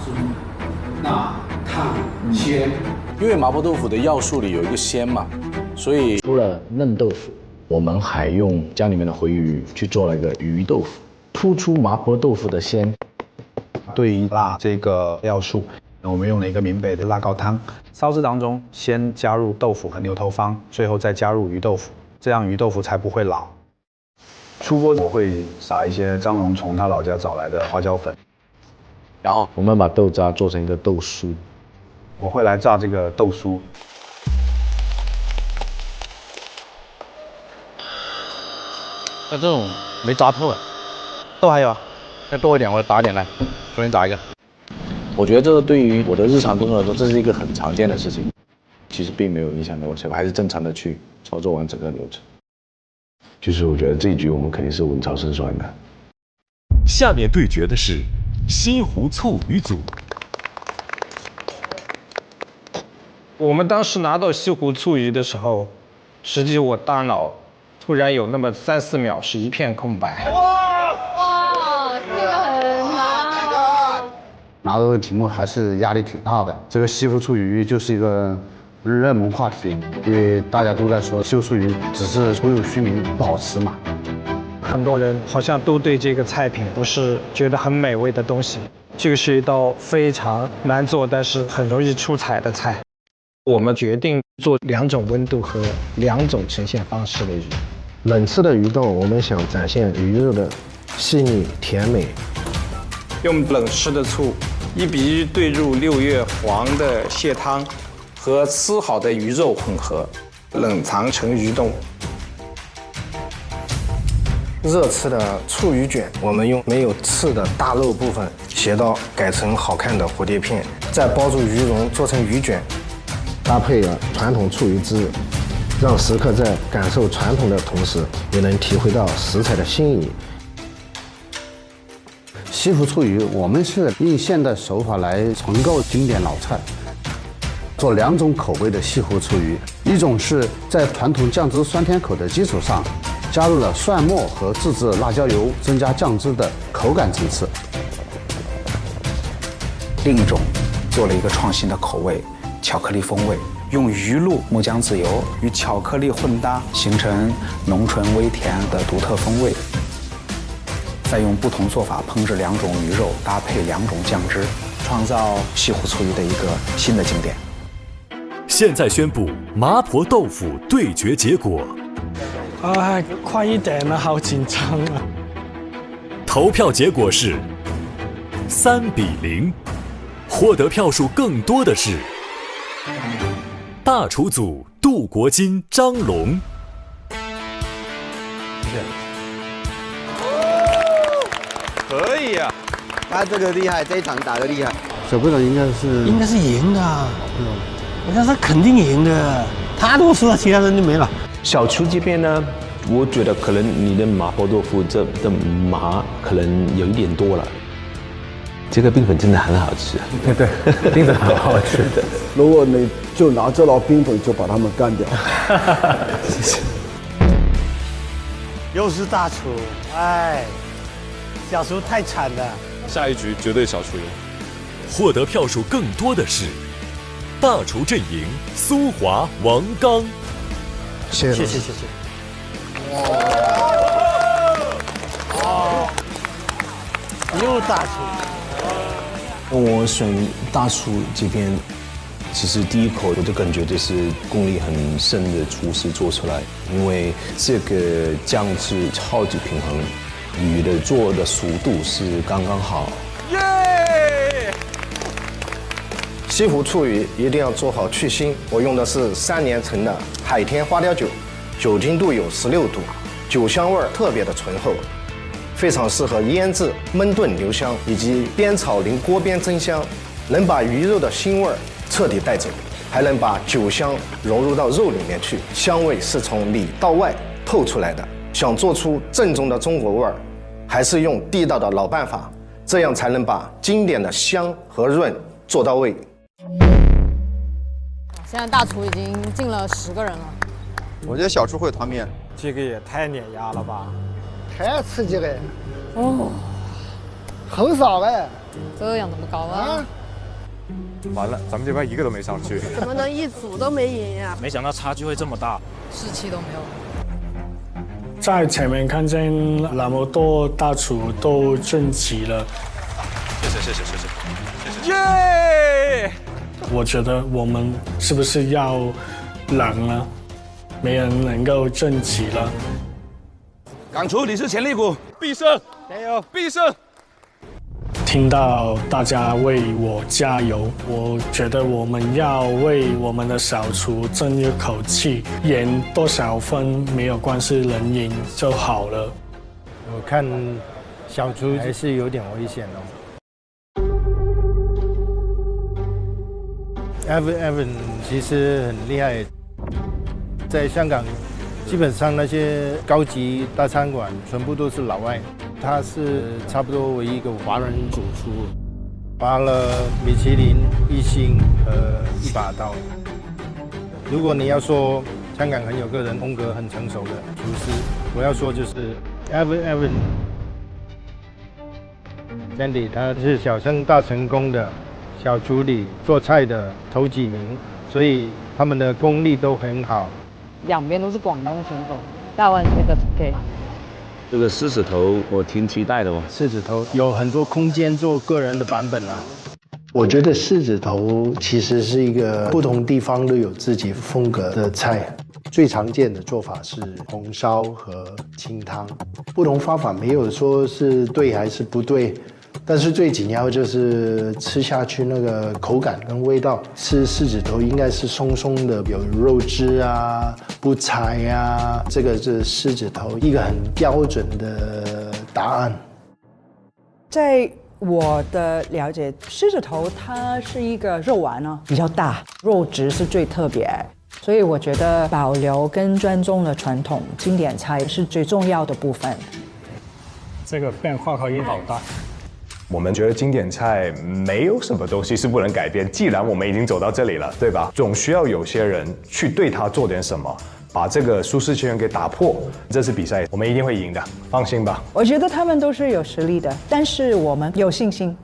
辣、烫、鲜，因为麻婆豆腐的要素里有一个鲜嘛，所以除了嫩豆腐，我们还用家里面的回鱼去做了一个鱼豆腐，突出麻婆豆腐的鲜。对于辣这个要素，我们用了一个闽北的辣高汤，烧制当中先加入豆腐和牛头方，最后再加入鱼豆腐，这样鱼豆腐才不会老。出锅我会撒一些张荣从他老家找来的花椒粉，然后我们把豆渣做成一个豆酥，我会来炸这个豆酥。那这种没炸透啊，豆还有啊，再多一点，我打一点来，重新打一个。我觉得这个对于我的日常工作来说，这是一个很常见的事情，其实并没有影响到我，我还是正常的去操作完整个流程。就是我觉得这一局我们肯定是稳操胜算的。下面对决的是西湖醋鱼组。我们当时拿到西湖醋鱼的时候，实际我大脑突然有那么3-4秒是一片空白。哇，这个很难。拿到这个题目还是压力挺大的。这个西湖醋鱼就是一个热门话题，因为大家都在说西湖醋鱼只是徒有虚名，不好吃嘛。很多人好像都对这个菜品不是觉得很美味的东西。这个是一道非常难做，但是很容易出彩的菜。我们决定做2种温度和2种呈现方式的鱼。冷刺的鱼冻，我们想展现鱼肉的细腻甜美。用冷吃的醋1比1兑入6月黄的蟹汤和丝好的鱼肉混合，冷藏成鱼冻。热刺的醋鱼卷，我们用没有刺的大肉部分斜刀改成好看的蝴蝶片，再包住鱼蓉做成鱼卷，搭配了传统醋鱼汁，让食客在感受传统的同时，也能体会到食材的新意。西湖醋鱼，我们是用现代手法来重构经典老菜，做2种口味的西湖醋鱼，一种是在传统酱汁酸甜口的基础上，加入了蒜末和自制辣椒油，增加酱汁的口感层次。另一种做了一个创新的口味，巧克力风味，用鱼露、木姜子油与巧克力混搭，形成浓醇微甜的独特风味。再用不同做法烹制2种鱼肉，搭配2种酱汁，创造西湖醋鱼的一个新的经典。现在宣布麻婆豆腐对决结果。哎，快一点了，好紧张啊！投票结果是3比0，获得票数更多的是大厨组杜国金、张龙。可以啊，他这个厉害，这一场打得厉害。小队长应该是赢的，我觉得他肯定赢的，他如果输了，其他人就没了。小厨这边呢，我觉得可能你的麻婆豆腐这的麻可能有一点多了。这个冰粉真的很好吃，对，冰粉很好吃的。如果你就拿这道冰粉就把他们干掉，谢谢。又是大厨，哎，小厨太惨了。下一局绝对小厨赢。获得票数更多的是大厨阵营苏华、王刚。谢谢。又大厨。我选大厨这边，其实第一口我就感觉这是功力很深的厨师做出来，因为这个酱汁超级平衡，鱼的做的熟度是刚刚好。耶！西湖醋鱼一定要做好去腥，我用的是3年陈的海天花雕酒，酒精度有16度，酒香味特别的醇厚。非常适合腌制、焖炖留香，以及煸炒临锅边增香，能把鱼肉的腥味彻底带走，还能把酒香融入到肉里面去，香味是从里到外透出来的。想做出正宗的中国味儿，还是用地道的老办法，这样才能把经典的香和润做到位。现在大厨已经进了10个人了。我觉得小厨会团面，这个也太碾压了吧！太刺激了，很少呗，这样那么高啊！完了，咱们这边一个都没上去，怎么能一组都没赢呀？没想到差距会这么大，士气都没有。在前面看见那么多大厨都晋级了，谢，耶！我觉得我们是不是要冷了？没人能够晋级了。港厨，你是潜力股，必胜！加油，必胜！听到大家为我加油，我觉得我们要为我们的小厨争一口气，赢多少分没有关系，能赢就好了。我看小厨还是有点危险哦。Evan 其实很厉害，在香港基本上那些高级大餐馆全部都是老外，他是差不多唯一一个华人主厨，拔了米其林1星和1把刀。如果你要说香港很有个人风格、很成熟的厨师，我要说就是 Evan。Sandy 他是小生大成功的小厨里做菜的头几名，所以他们的功力都很好。两边都是广东选手，大碗这个 OK。这个狮子头我挺期待的哦。狮子头有很多空间做个人的版本啊。我觉得狮子头其实是一个不同地方都有自己风格的菜。最常见的做法是红烧和清汤，不同方法没有说是对还是不对。但是最紧要就是吃下去那个口感跟味道，吃狮子头应该是松松的，有肉汁啊，不柴啊，这个是狮子头一个很标准的答案。在我的了解，狮子头它是一个肉丸呢，比较大，肉质是最特别，所以我觉得保留跟尊重的传统经典菜是最重要的部分。这个变化可以好大。我们觉得经典菜没有什么东西是不能改变，既然我们已经走到这里了，对吧？总需要有些人去对它做点什么，把这个舒适圈给打破。这次比赛我们一定会赢的，放心吧。我觉得他们都是有实力的，但是我们有信心。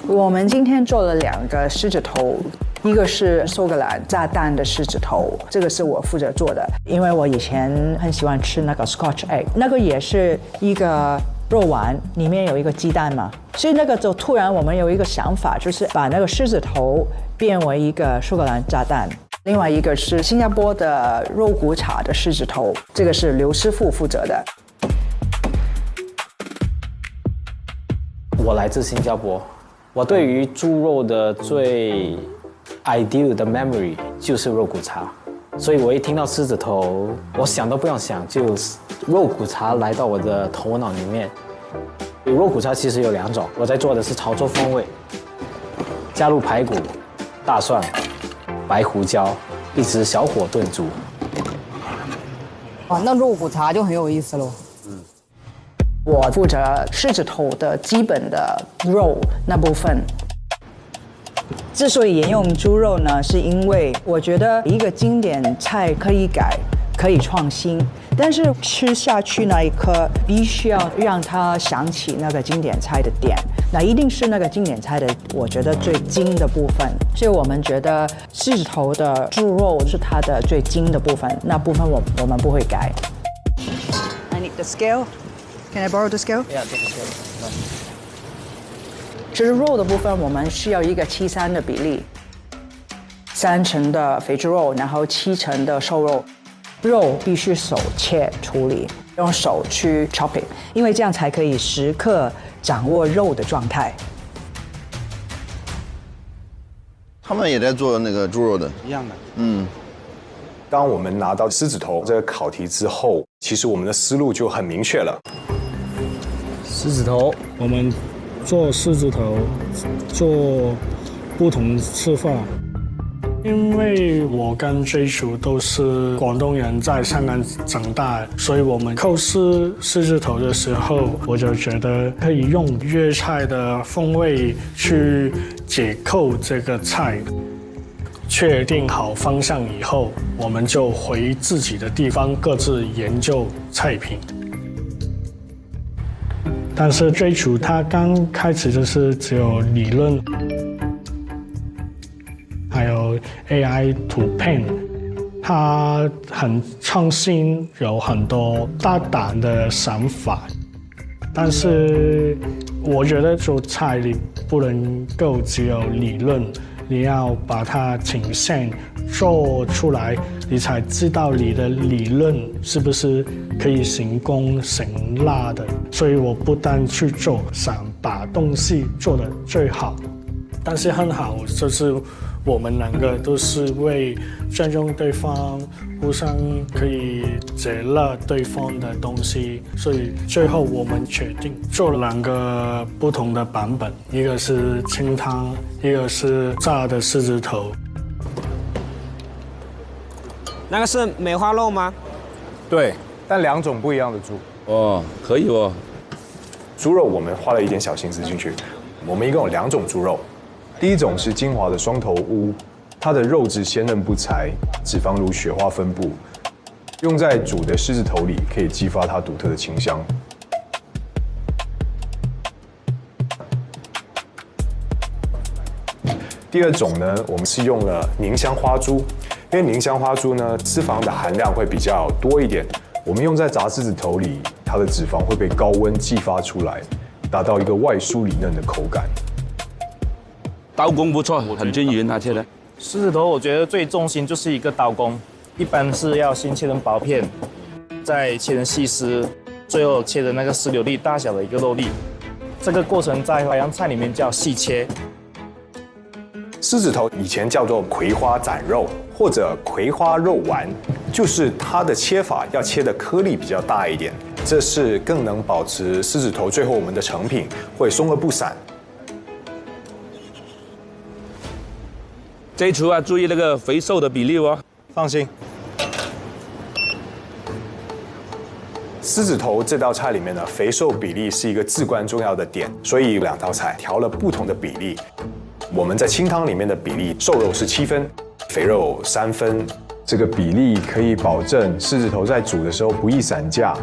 我们今天做了2个狮子头，一个是苏格兰炸弹的狮子头，这个是我负责做的，因为我以前很喜欢吃那个 Scotch egg， 那个也是一个肉丸，里面有一个鸡蛋嘛，所以那个就突然我们有一个想法，就是把那个狮子头变为一个苏格兰炸弹。另外一个是新加坡的肉骨茶的狮子头，这个是刘师傅负责的。我来自新加坡，我对于猪肉的最 ideal 的 memory 就是肉骨茶，所以我一听到狮子头，我想都不用想，就肉骨茶来到我的头脑里面。肉骨茶其实有2种，我在做的是潮州风味，加入排骨、大蒜、白胡椒，一直小火炖煮。哇，那肉骨茶就很有意思喽。我负责狮子头的基本的肉那部分。之所以沿用猪肉呢，是因为我觉得一个经典菜可以改，可以创新，但是吃下去那一刻，必须要让它想起那个经典菜的点，那一定是那个经典菜的，我觉得最精的部分。所以我们觉得狮子头的猪肉是它的最精的部分，那部分我们不会改。I need the scale. Can I borrow the scale? Yeah, take the scale. 其实肉的部分，我们需要一个7:3的比例，3成的肥猪肉，然后7成的瘦肉。肉必须手切处理，用手去 chopping， 因为这样才可以时刻掌握肉的状态。他们也在做那个猪肉的，一样的。当我们拿到狮子头这个考题之后，其实我们的思路就很明确了。狮子头，我们做狮子头，做不同吃法。因为我跟追厨都是广东人，在香港长大，所以我们构思狮子头的时候，我就觉得可以用粤菜的风味去解构这个菜。确定好方向以后，我们就回自己的地方各自研究菜品。但是追厨他刚开始就是只有理论，还有 AI to pen， 他很创新，有很多大胆的想法。但是我觉得做菜里不能够只有理论。你要把它呈现做出来，你才知道你的理论是不是可以成功成辣的。所以我不单去做，想把东西做得最好。但是很好，就是我们两个都是为尊重对方，互相可以接纳对方的东西，所以最后我们决定做2个不同的版本，一个是清汤，一个是炸的狮子头。那个是梅花肉吗？对，但2种不一样的猪。哦，可以哦。猪肉我们花了一点小心思进去，我们一共有2种猪肉。第一种是金华的双头乌，它的肉质鲜嫩不柴，脂肪如雪花分布，用在煮的狮子头里可以激发它独特的清香。第2种呢，我们是用了宁乡花猪，因为宁乡花猪呢脂肪的含量会比较多一点，我们用在炸狮子头里，它的脂肪会被高温激发出来，达到一个外酥里嫩的口感。刀工不错，很均匀，它切的。狮子头我觉得最重心就是一个刀工，一般是要先切成薄片，再切成细丝，最后切成那个石榴粒大小的一个肉粒。这个过程在淮扬菜里面叫细切。狮子头以前叫做葵花斩肉或者葵花肉丸，就是它的切法要切的颗粒比较大一点，这是更能保持狮子头最后我们的成品会松而不散。这一厨啊，注意那个肥瘦的比例哦。放心。狮子头这道菜里面呢，肥瘦比例是一个至关重要的点，所以2道菜调了不同的比例。我们在清汤里面的比例，瘦肉是7分，肥肉3分。这个比例可以保证狮子头在煮的时候不易散架，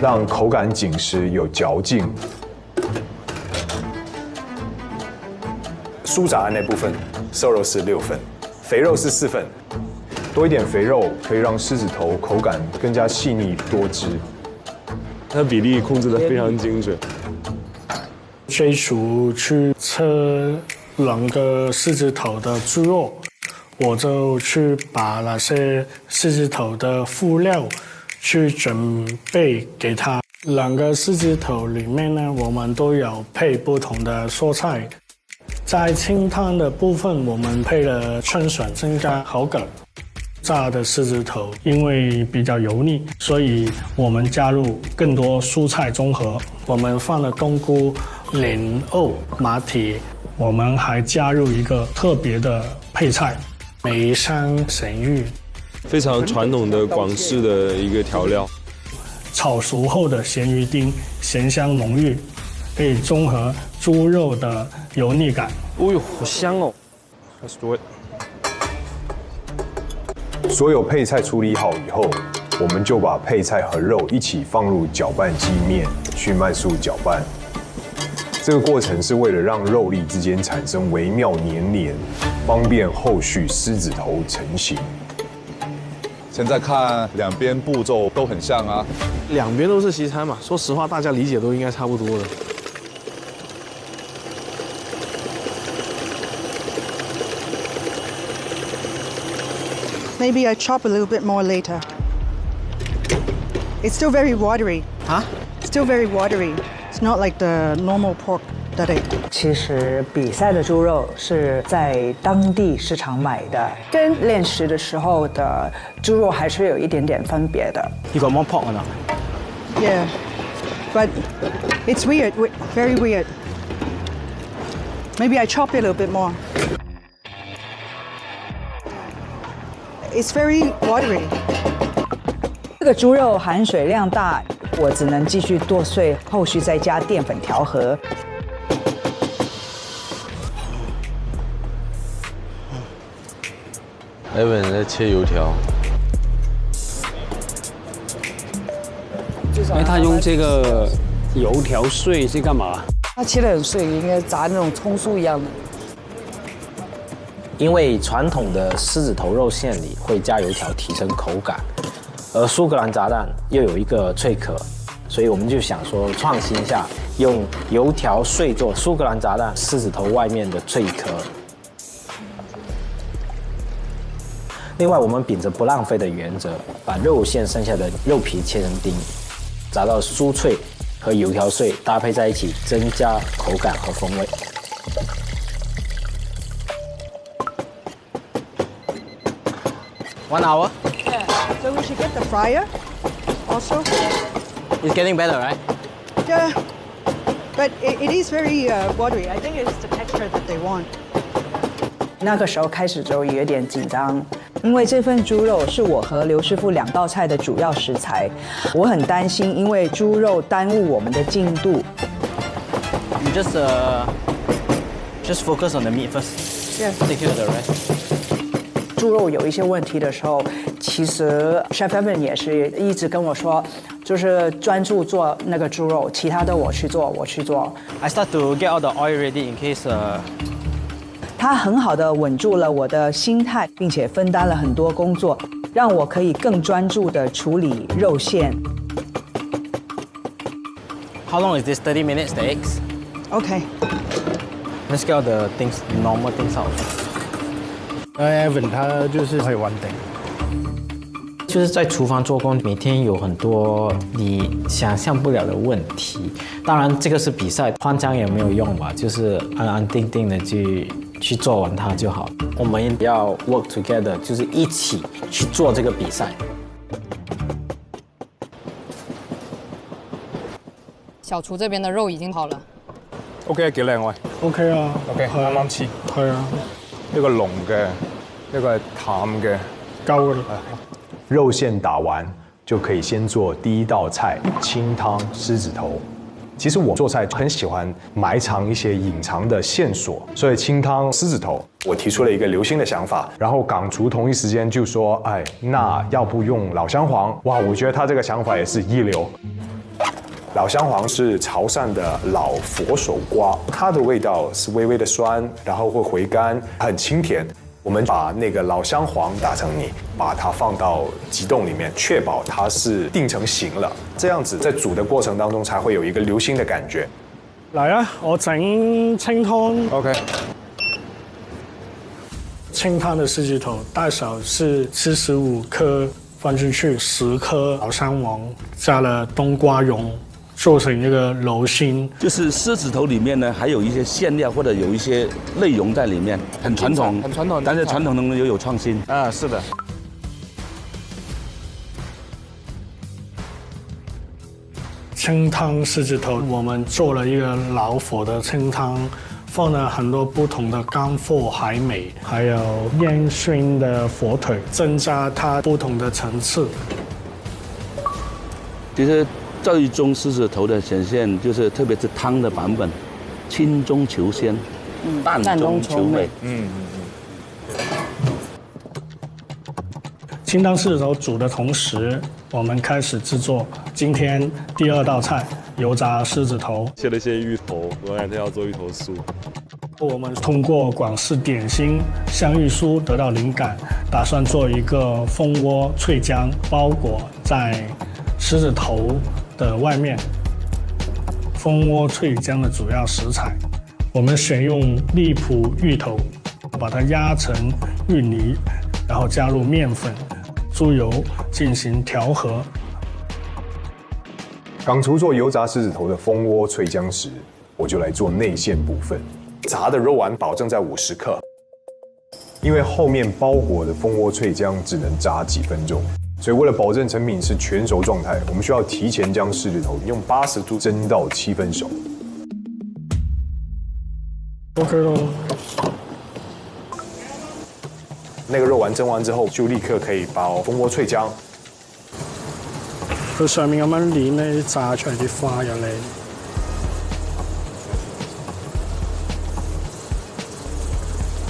让口感紧实有嚼劲。酥炸的那部分，瘦肉是6分，肥肉是4分。多一点肥肉可以让狮子头口感更加细腻多汁。它比例控制得非常精准。最初去测2个狮子头的猪肉，我就去把那些狮子头的辅料去准备给它。2个狮子头里面呢，我们都有配不同的蔬菜。在清汤的部分，我们配了春笋增加口感。炸的狮子头因为比较油腻，所以我们加入更多蔬菜综合。我们放了冬菇、莲藕、马蹄，我们还加入一个特别的配菜——梅山咸鱼，非常传统的广式的一个调料。炒熟后的咸鱼丁，咸香浓郁，可以中和猪肉的油腻感。哦呦，好香哦 ！Let's do it。所有配菜处理好以后，我们就把配菜和肉一起放入搅拌机面去慢速搅拌。这个过程是为了让肉粒之间产生微妙粘连，方便后续狮子头成型。现在看2边步骤都很像啊，2边都是西餐嘛，说实话，大家理解都应该差不多的。Maybe I chop a little bit more later. It's still very watery. Huh? Still very watery. It's not like the normal pork that I. 其实比赛的猪肉是在当地市场买的，跟练习的时候的猪肉还是有一点点分别的。You got more pork or not? Yeah, but it's weird. Very weird. Maybe I chop it a little bit more. It's very watery. 这个猪肉含水量大，我只能继续剁碎，后续再加淀粉调和。Evan 在切油条。哎，他用这个油条碎是干嘛？它切得很碎，应该炸那种葱酥一样的。因为传统的狮子头肉馅里会加油条提升口感，而苏格兰炸弹又有一个脆壳，所以我们就想说创新一下，用油条碎做苏格兰炸弹狮子头外面的脆壳。另外，我们秉着不浪费的原则，把肉馅剩下的肉皮切成丁，炸到酥脆和油条碎搭配在一起，增加口感和风味。1 hour. Yeah. So we should get the fryer also. It's getting better, right? Yeah. But it is very watery. I think it's the texture that they want. 那个时候开始就有点紧张，因为这份猪肉是我和刘师傅2道菜的主要食材，我很担心因为猪肉耽误我们的进度。You just focus on the meat first. Yeah. Take care of the rest. 猪肉有一些问题的时候，其实 Chef Evan 也是一直跟我说，就是专注做那个猪肉，其他的我去做。I start to get all the oil ready in case. 他很好的稳住了我的心态，并且分担了很多工作，让我可以更专注的处理肉馅。How long is this? 30 minutes, the eggs? Okay. Let's get all the things, normal things out. Evan 他就是会玩的。就是在厨房做工，每天有很多你想象不了的问题。当然，这个是比赛，慌张也没有用吧，就是安安定定的去做完它就好。我们要 work together， 就是一起去做这个比赛。小廚這邊的肉已經好了。OK， 幾靚喂。OK 啊。OK，啱啱切。係啊。一個濃嘅，一個係淡嘅。夠啦。肉馅打完就可以先做第一道菜清湯獅子頭。其實我做菜很喜歡埋藏一些隱藏的線索，所以清湯獅子頭我提出了一個流行的想法，然後港廚同一時間就說，哎，那要不用老香黃？哇，我覺得他這個想法也是一流。老香黃是潮汕的老佛手瓜，它的味道是微微的酸，然後會回甘，很清甜。我們把那個老香黃打成泥，把它放到急凍裡面，確保它是定成型了。這樣子在煮的過程當中才會有一個流心的感覺。嚟啊，我整清湯。OK。清湯的獅子頭大小是75克，放進去10顆老香黃，加了冬瓜蓉。做成一个流心，就是狮子头里面呢，还有一些馅料或者有一些内容在里面，很传统，很传统，但是传统中又有创新。啊，是的。清汤狮子头，我们做了一个老火的清汤，放了很多不同的干货海美，还有烟熏的火腿，增加它不同的层次。其实。最终狮子头的显现就是特别是汤的版本，清中求鲜，淡中求美。清汤狮子头煮的同时，我们开始制作今天第2道菜油炸狮子头。切了一些芋头，我2天要做芋头酥。我们通过广式点心香芋酥得到灵感，打算做一个蜂窝脆浆包裹在狮子头的外面。蜂窝脆浆的主要食材，我们选用荔浦芋头，把它压成芋泥，然后加入面粉、猪油进行调和。港厨做油炸狮子头的蜂窝脆浆时，我就来做内馅部分。炸的肉丸保证在50克，因为后面包裹的蜂窝脆浆只能炸几分钟。所以为了保证成品是全熟状态，我们需要提前将狮子头用80度蒸到7分熟。OK 咯。那个肉丸蒸完之后，就立刻可以包蜂窝脆浆。佢上面咁樣攣咧，炸出嚟啲花又靚。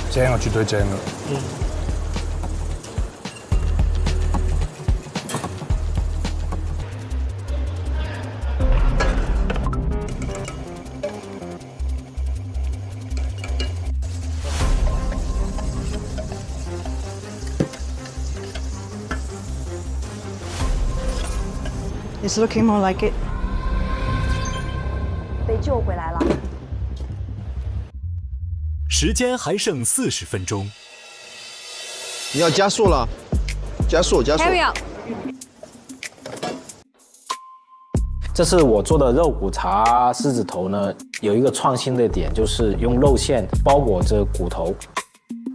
正啊，絕對正啊！It's looking more like it. 被救回来了。时间还剩40分钟。你要加速了，加速，加速。这次我做的肉骨茶狮子头呢，有一个创新的点，就是用肉馅包裹着骨头。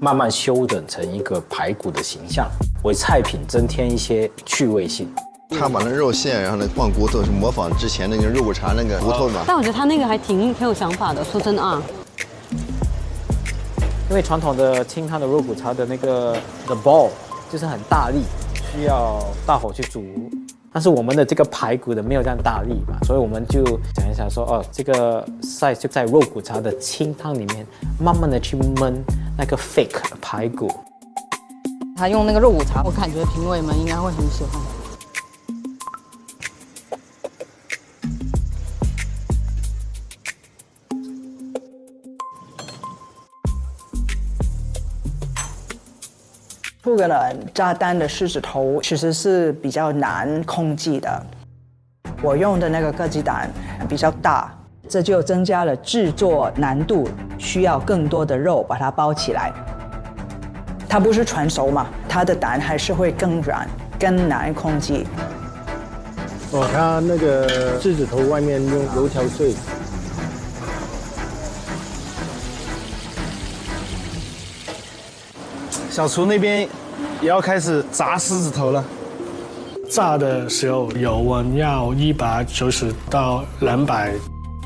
慢慢修整成一个排骨的形象，为菜品增添一些趣味性。他把那肉馅，然后呢放骨头，是模仿之前那个肉骨茶那个骨头嘛。但我觉得他那个还挺有想法的，说真的啊。因为传统的清汤的肉骨茶的那个 the ball 就是很大力，需要大火去煮。但是我们的这个排骨的没有这样大力嘛，所以我们就想一想说，哦，这个 size 就在肉骨茶的清汤里面，慢慢的去焖那个 fake 的排骨。他用那个肉骨茶，我感觉评委们应该会很喜欢。苏格兰炸弹的狮子头其实是比较难控制的，我用的那个鸽鸡蛋比较大，这就增加了制作难度，需要更多的肉把它包起来。它不是全熟嘛，它的蛋还是会更软，更难控制。哦，它那个狮子头外面用油条碎。小厨那边也要开始炸狮子头了。炸的时候油温要190到200，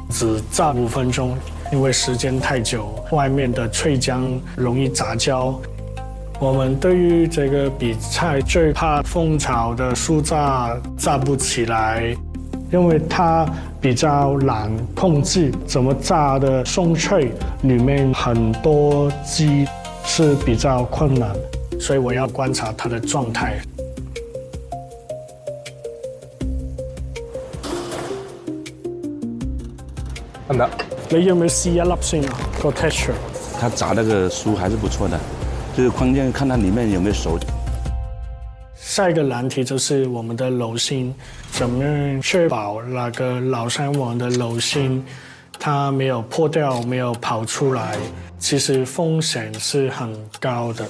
只炸5分钟，因为时间太久，外面的脆浆容易炸焦。我们对于这个比菜最怕蜂巢的酥炸不起来，因为它比较难控制，怎么炸的松脆，里面很多鸡是比较困难，所以我要观察它的状态。得唔得？你要唔要試一粒先啊？個 texture。它炸那个酥还是不错的，就是关键看它里面有没有熟。下一个难题就是我们的楼心，怎么样确保那个老山王的楼心它没有破掉，没有跑出来？其实风险是很高的。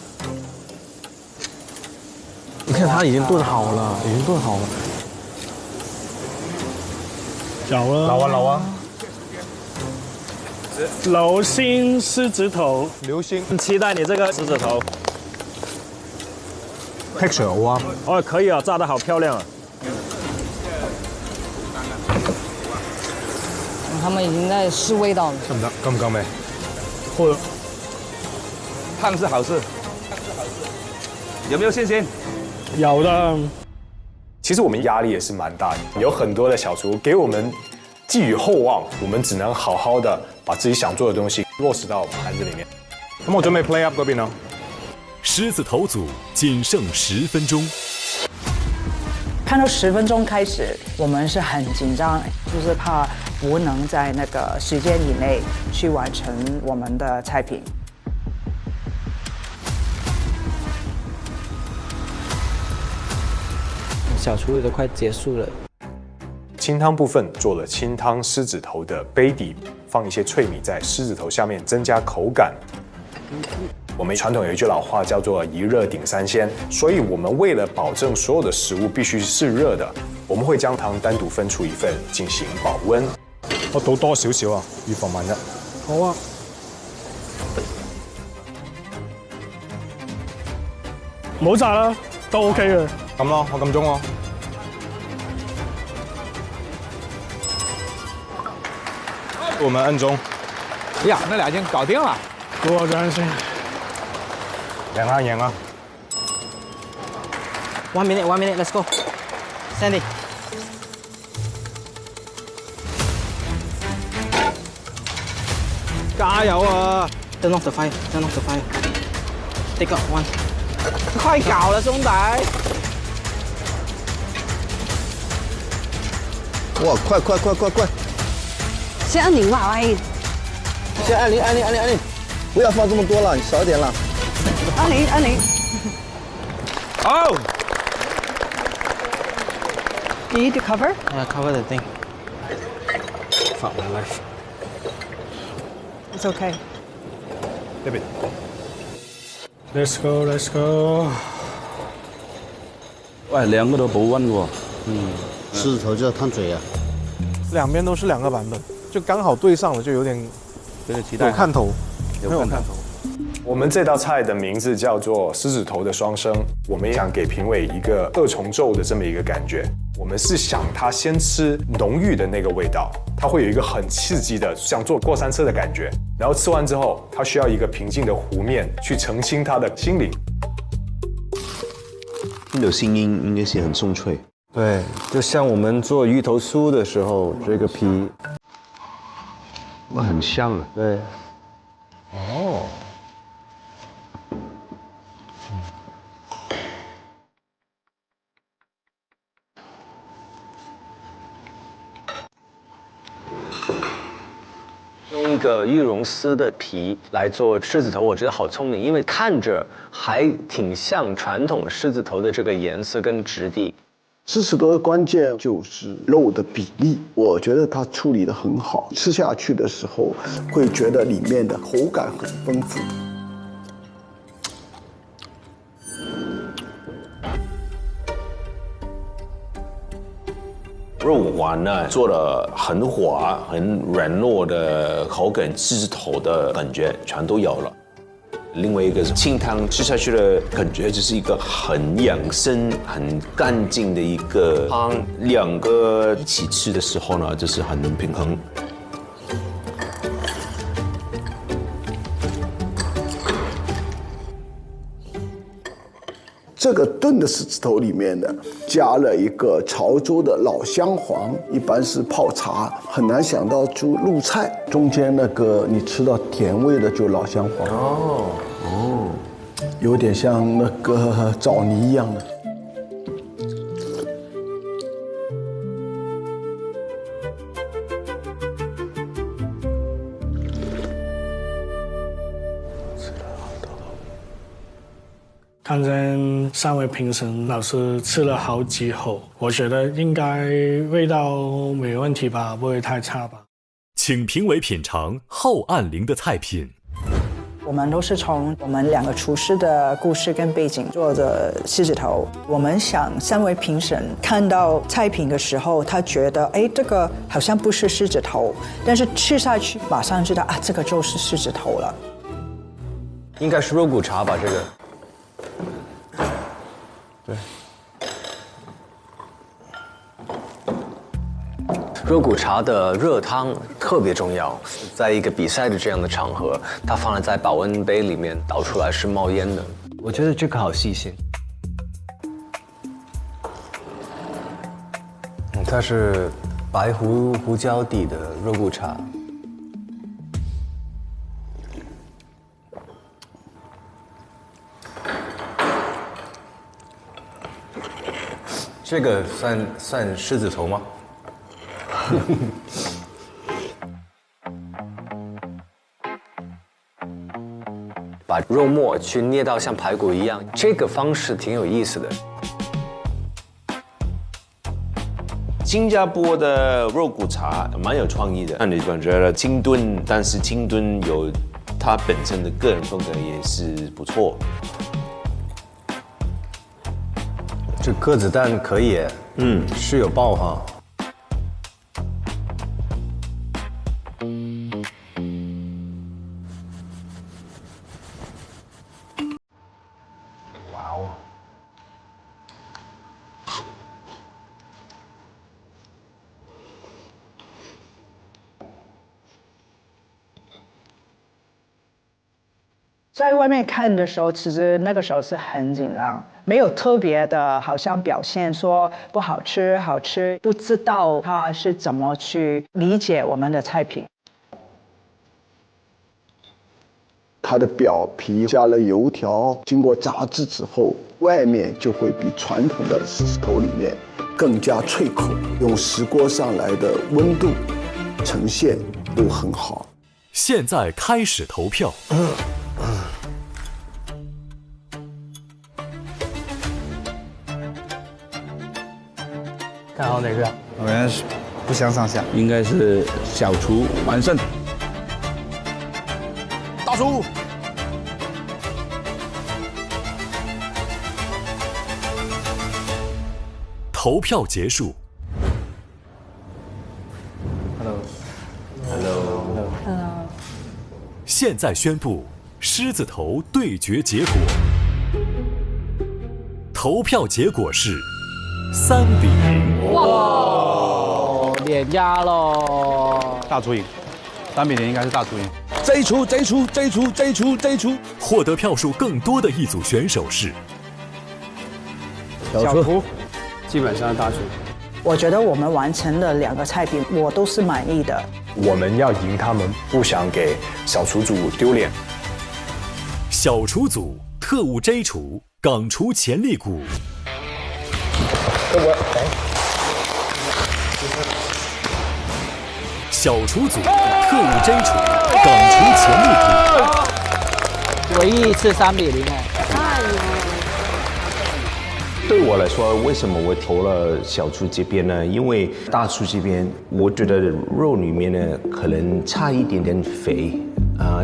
你看它已经炖好了，已经炖好了。有啊，老啊！流心狮子头，流心，期待你这个狮子头。texture 好啊！哦，可以啊，炸得好漂亮啊！他们已经在试味道了。得唔得？夠唔夠味？或者烫是好事，有没有信心？有的。其实我们压力也是蛮大的，有很多的小厨给我们寄予厚望，我们只能好好的把自己想做的东西落实到盘子里面。咁我準備 play up 嗰邊咯。狮子頭組僅剩10分鐘。看到10分鐘開始，我們是很緊張，就是怕不能在那個時間以內去完成我們的菜品。小厨都快结束了。清汤部分做了清汤狮子头的杯底，放一些脆米在狮子头下面，增加口感。我们传统有一句老话叫做“一热顶3鲜”，所以我们为了保证所有的食物必须是热的，我们会将汤单独分出一份进行保温。我倒多少少啊，預防萬一。好啊。唔好炸啦，都 OK 嘅。咁咯，我撳鐘喎。我们按鐘。呀，那2件搞定了。给我担心。贏啦！1 minute, let's go. Sandy. 加油啊 ！Turn off the fire. Take out one. 快搞了，兄弟！哇，快！先按0吧，喂。先按铃，不要放这么多了，你少点了。按0。Oh! You need to cover? Cover the thing. Fuck my life. It's okay. David. Let's go. 喂，2个都不温喎。狮子头就要烫嘴啊。2边都是2个版本，就刚好对上了，就有点期待，有看头，有看头。我们这道菜的名字叫做狮子头的双生，我们也想给评委一个二重奏的这么一个感觉。我们是想他先吃浓郁的那个味道，他会有一个很刺激的像坐过山车的感觉，然后吃完之后，他需要一个平静的湖面去澄清他的心灵。听到声音应该是很松脆。对，就像我们做鱼头酥的时候，这个皮，哇，很香啊。对。哦。用一个玉龙丝的皮来做狮子头，我觉得好聪明，因为看着还挺像传统狮子头的这个颜色跟质地。狮子头的关键就是肉的比例，我觉得它处理得很好，吃下去的时候会觉得里面的口感很丰富。肉丸呢做的很滑、很软糯的口感，狮子头的感觉全都有了。另外一个是清汤，吃下去的感觉就是一个很养生、很干净的一个汤，两个一起吃的时候呢，就是很平衡。这个炖的狮子头里面呢，加了一个潮州的老姜黄，一般是泡茶，很难想到就入菜。中间那个你吃到甜味的就老姜黄。哦，有点像那个枣泥一样的。看见三位评审老师吃了好几口，我觉得应该味道没问题吧，不会太差吧。请评委品尝后岸陵的菜品。我们都是从我们两个厨师的故事跟背景做的狮子头。我们想三位评审看到菜品的时候，他觉得这个好像不是狮子头，但是吃下去马上知道啊，这个就是狮子头了。应该是肉骨茶吧，这个。对。肉骨茶的热汤特别重要，在一个比赛的这样的场合，它放在保温杯里面倒出来是冒烟的。我觉得这个好细心。它是白胡椒底的肉骨茶。这个算狮子头吗？把肉末去捏到像排骨一样，这个方式挺有意思的。新加坡的肉骨茶蛮有创意的，让你感觉了清炖，但是清炖有它本身的个人风格也是不错。这鸽子蛋可以，是有爆哈。哇哦！在外面看的时候，其实那个时候是很紧张，没有特别的，好像表现说不好吃、好吃，不知道他是怎么去理解我们的菜品。它的表皮加了油条，经过炸制之后，外面就会比传统的狮子头里面更加脆口，用石锅上来的温度呈现都很好。现在开始投票。看好哪个？我们不相上下，应该是小厨完胜。大厨。投票结束。Hello。现在宣布狮子头对决结果，投票结果是3-0。哇，碾压喽！大出赢，3-0应该是大出赢。这一出，获得票数更多的一组选手是小厨，基本上大厨。我觉得我们完成了2个菜品，我都是满意的。我们要赢他们，不想给小厨组丢脸。小厨组特务 J 厨，港厨潜力股。小厨组特务 J 厨，港厨潜力股。唯一一次3-0哎。对我来说，为什么我投了小厨这边呢？因为大厨这边，我觉得肉里面呢可能差一点点肥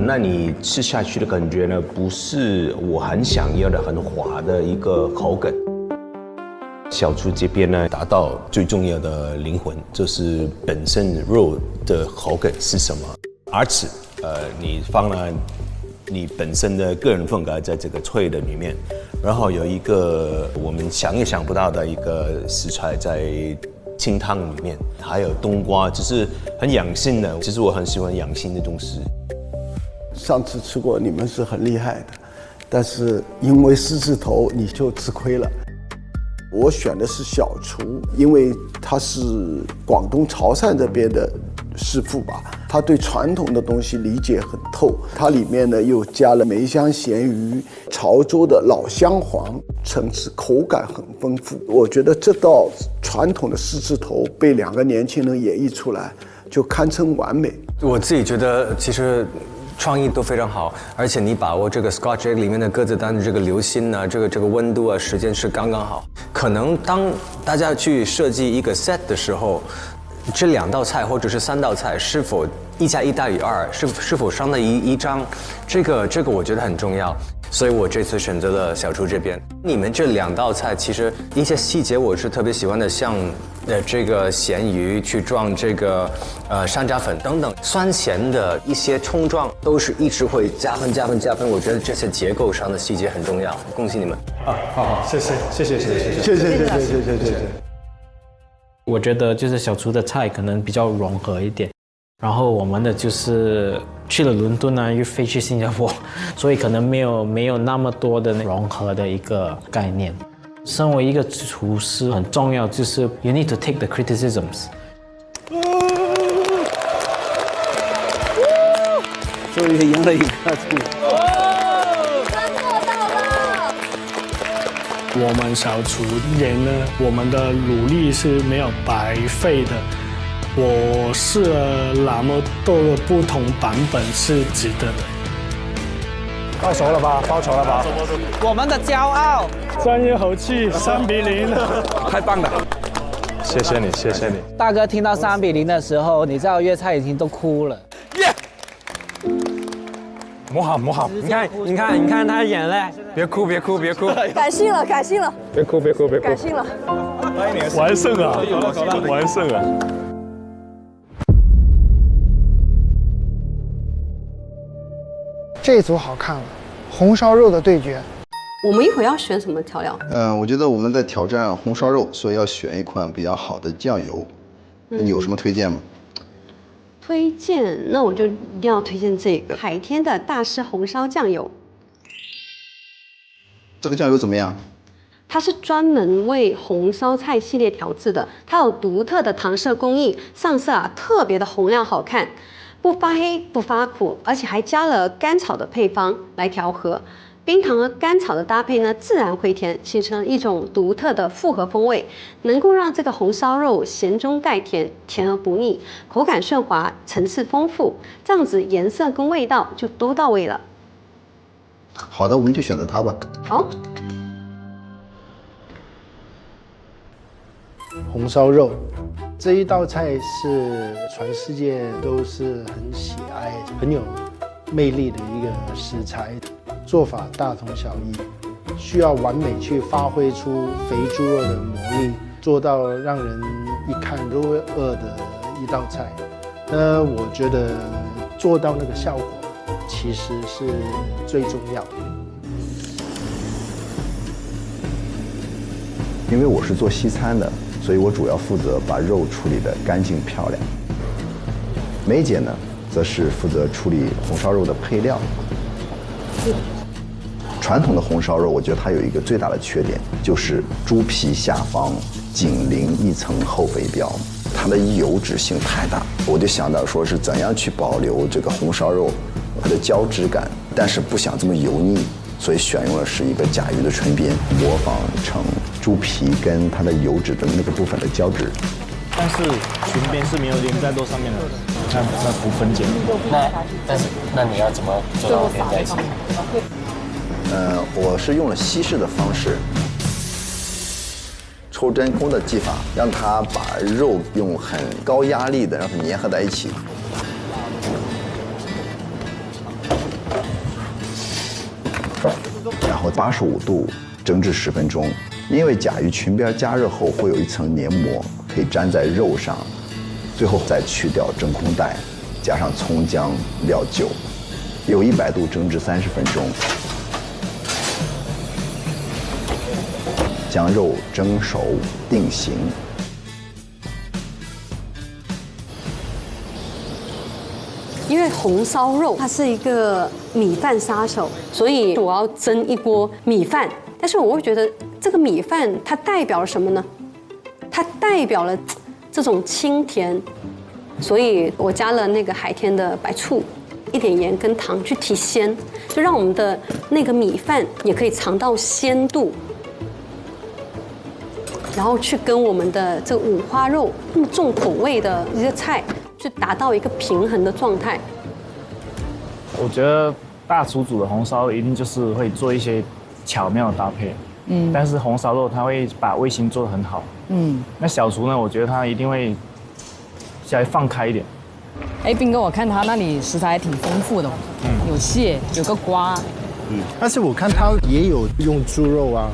那你吃下去的感觉呢，不是我很想要的很滑的一个口感。小厨这边呢，达到最重要的灵魂，就是本身肉的口感是什么，而且你放了你本身的个人风格在这个脆的里面。然后有一个我们想也想不到的一个食材在清汤里面，还有冬瓜，就是很养性的。其实我很喜欢养性的东西。上次吃过，你们是很厉害的，但是因为狮子头你就吃亏了。我选的是小厨，因为他是广东潮汕这边的师傅吧，他对传统的东西理解很透。它里面呢又加了梅香咸鱼、潮州的老姜黄，层次口感很丰富。我觉得这道传统的狮子头被2个年轻人演绎出来，就堪称完美。我自己觉得其实创意都非常好，而且你把握这个 Scotch egg 里面的鸽子蛋的这个流心呢，这个温度啊，时间是刚刚好。可能当大家去设计一个 set 的时候，这2道菜或者是3道菜是否1加1大于2，是否上了一张，这个我觉得很重要。所以我这次选择了小厨这边。你们这2道菜其实一些细节我是特别喜欢的，像这个咸鱼去撞这个山楂粉等等，酸咸的一些冲撞都是一直会加分。我觉得这些结构上的细节很重要，恭喜你们。好，谢谢。我觉得就是小厨的菜可能比较融合一点，然后我们的就是去了伦敦又飞去新加坡，所以可能没有那么多的融合的一个概念。身为一个厨师，很重要就是 you need to take the criticisms。终于赢了一个我们小厨人呢，我们的努力是没有白费的。我试了那么多的不同版本，是值得的。报仇了吧？我们的骄傲，争一口气，3-0，太棒了！谢谢你。大哥听到3-0的时候，你知道粤菜已经都哭了。磨好，你看他眼泪，别哭，感性了，别哭，感性了，完胜啊！这一组好看了，红烧肉的对决。我们一会儿要选什么调料？我觉得我们在挑战红烧肉，所以要选一款比较好的酱油。你有什么推荐吗？推荐，那我就一定要推荐这个海天的大师红烧酱油。这个酱油怎么样？它是专门为红烧菜系列调制的，它有独特的搪塞工艺，上色特别的红亮好看，不发黑不发苦，而且还加了甘草的配方来调和。冰糖和甘草的搭配呢，自然回甜，形成一种独特的复合风味，能够让这个红烧肉咸中带甜，甜而不腻，口感顺滑，层次丰富，这样子颜色跟味道就都到位了。好的，我们就选择它吧。好。红烧肉这一道菜是全世界都是很喜爱、很有魅力的一个食材。做法大同小异，需要完美去发挥出肥猪肉的魔力，做到让人一看都会饿的一道菜。我觉得做到那个效果，其实是最重要的。因为我是做西餐的，所以我主要负责把肉处理得干净漂亮。梅姐呢，则是负责处理红烧肉的配料。传统的红烧肉，我觉得它有一个最大的缺点，就是猪皮下方紧邻一层厚肥膘，它的油脂性太大。我就想到说是怎样去保留这个红烧肉它的胶质感，但是不想这么油腻，所以选用的是一个甲鱼的唇边，模仿成猪皮跟它的油脂的那个部分的胶质。但是裙边是没有连在肉上面的，那不分解。那你要怎么做到连在一起？我是用了西式的方式，抽真空的技法，让它把肉用很高压力的让它粘合在一起。然后85度蒸至10分钟，因为甲鱼裙边加热后会有一层黏膜，可以粘在肉上，最后再去掉真空袋，加上葱姜料酒，由100度蒸至30分钟。将肉蒸熟定型。因为红烧肉它是一个米饭杀手，所以我要蒸一锅米饭。但是我会觉得这个米饭它代表了什么呢？它代表了这种清甜，所以我加了那个海天的白醋，一点盐跟糖去提鲜，就让我们的那个米饭也可以尝到鲜度。然后去跟我们的这个五花肉那么重口味的一些菜，去达到一个平衡的状态。我觉得大厨煮的红烧肉一定就是会做一些巧妙的搭配，但是红烧肉它会把味型做得很好，那小厨呢，我觉得他一定会稍微放开一点。哎，斌哥，我看他那里食材还挺丰富的，有蟹，有个瓜，但是我看他也有用猪肉啊。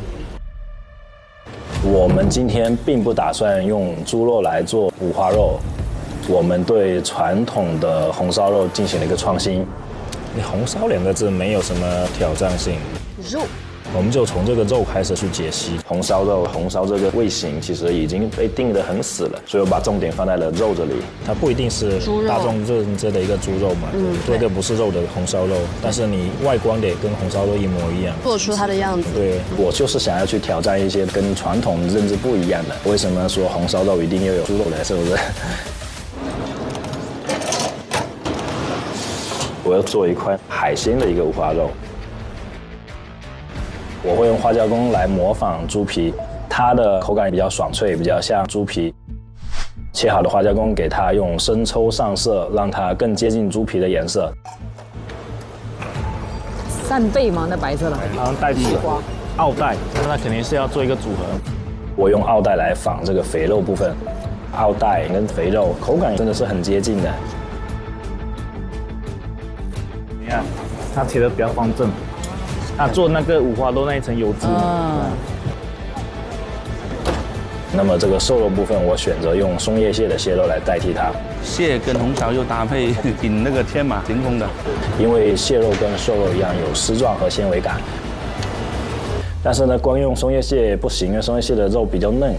我们今天并不打算用猪肉来做五花肉，我们对传统的红烧肉进行了一个创新。红烧2个字没有什么挑战性，肉，我们就从这个肉开始去解析。红烧肉，红烧这个味型其实已经被定得很死了，所以我把重点放在了肉这里。它不一定是大众认知的一个猪肉嘛，这个不是肉的红烧肉，但是你外观得跟红烧肉一模一样，做出它的样子。对，我就是想要去挑战一些跟传统认知不一样的。为什么说红烧肉一定要有猪肉呢？是不是？我要做一块海鲜的一个五花肉，我会用花椒工来模仿猪皮，它的口感比较爽脆，比较像猪皮。切好的花椒工给它用生抽上色，让它更接近猪皮的颜色。扇贝吗？那白色的，好像代替奥黛，那肯定是要做一个组合。我用奥黛来仿这个肥肉部分，奥黛跟肥肉口感真的是很接近的。你看，它切的比较方正，它做那个五花肉那一层油脂。那么这个瘦肉部分，我选择用松叶蟹的蟹肉来代替它。蟹跟红烧肉搭配，挺那个天马行空的。因为蟹肉跟瘦肉一样有丝状和纤维感，但是呢，光用松叶蟹不行，因为松叶蟹的肉比较嫩。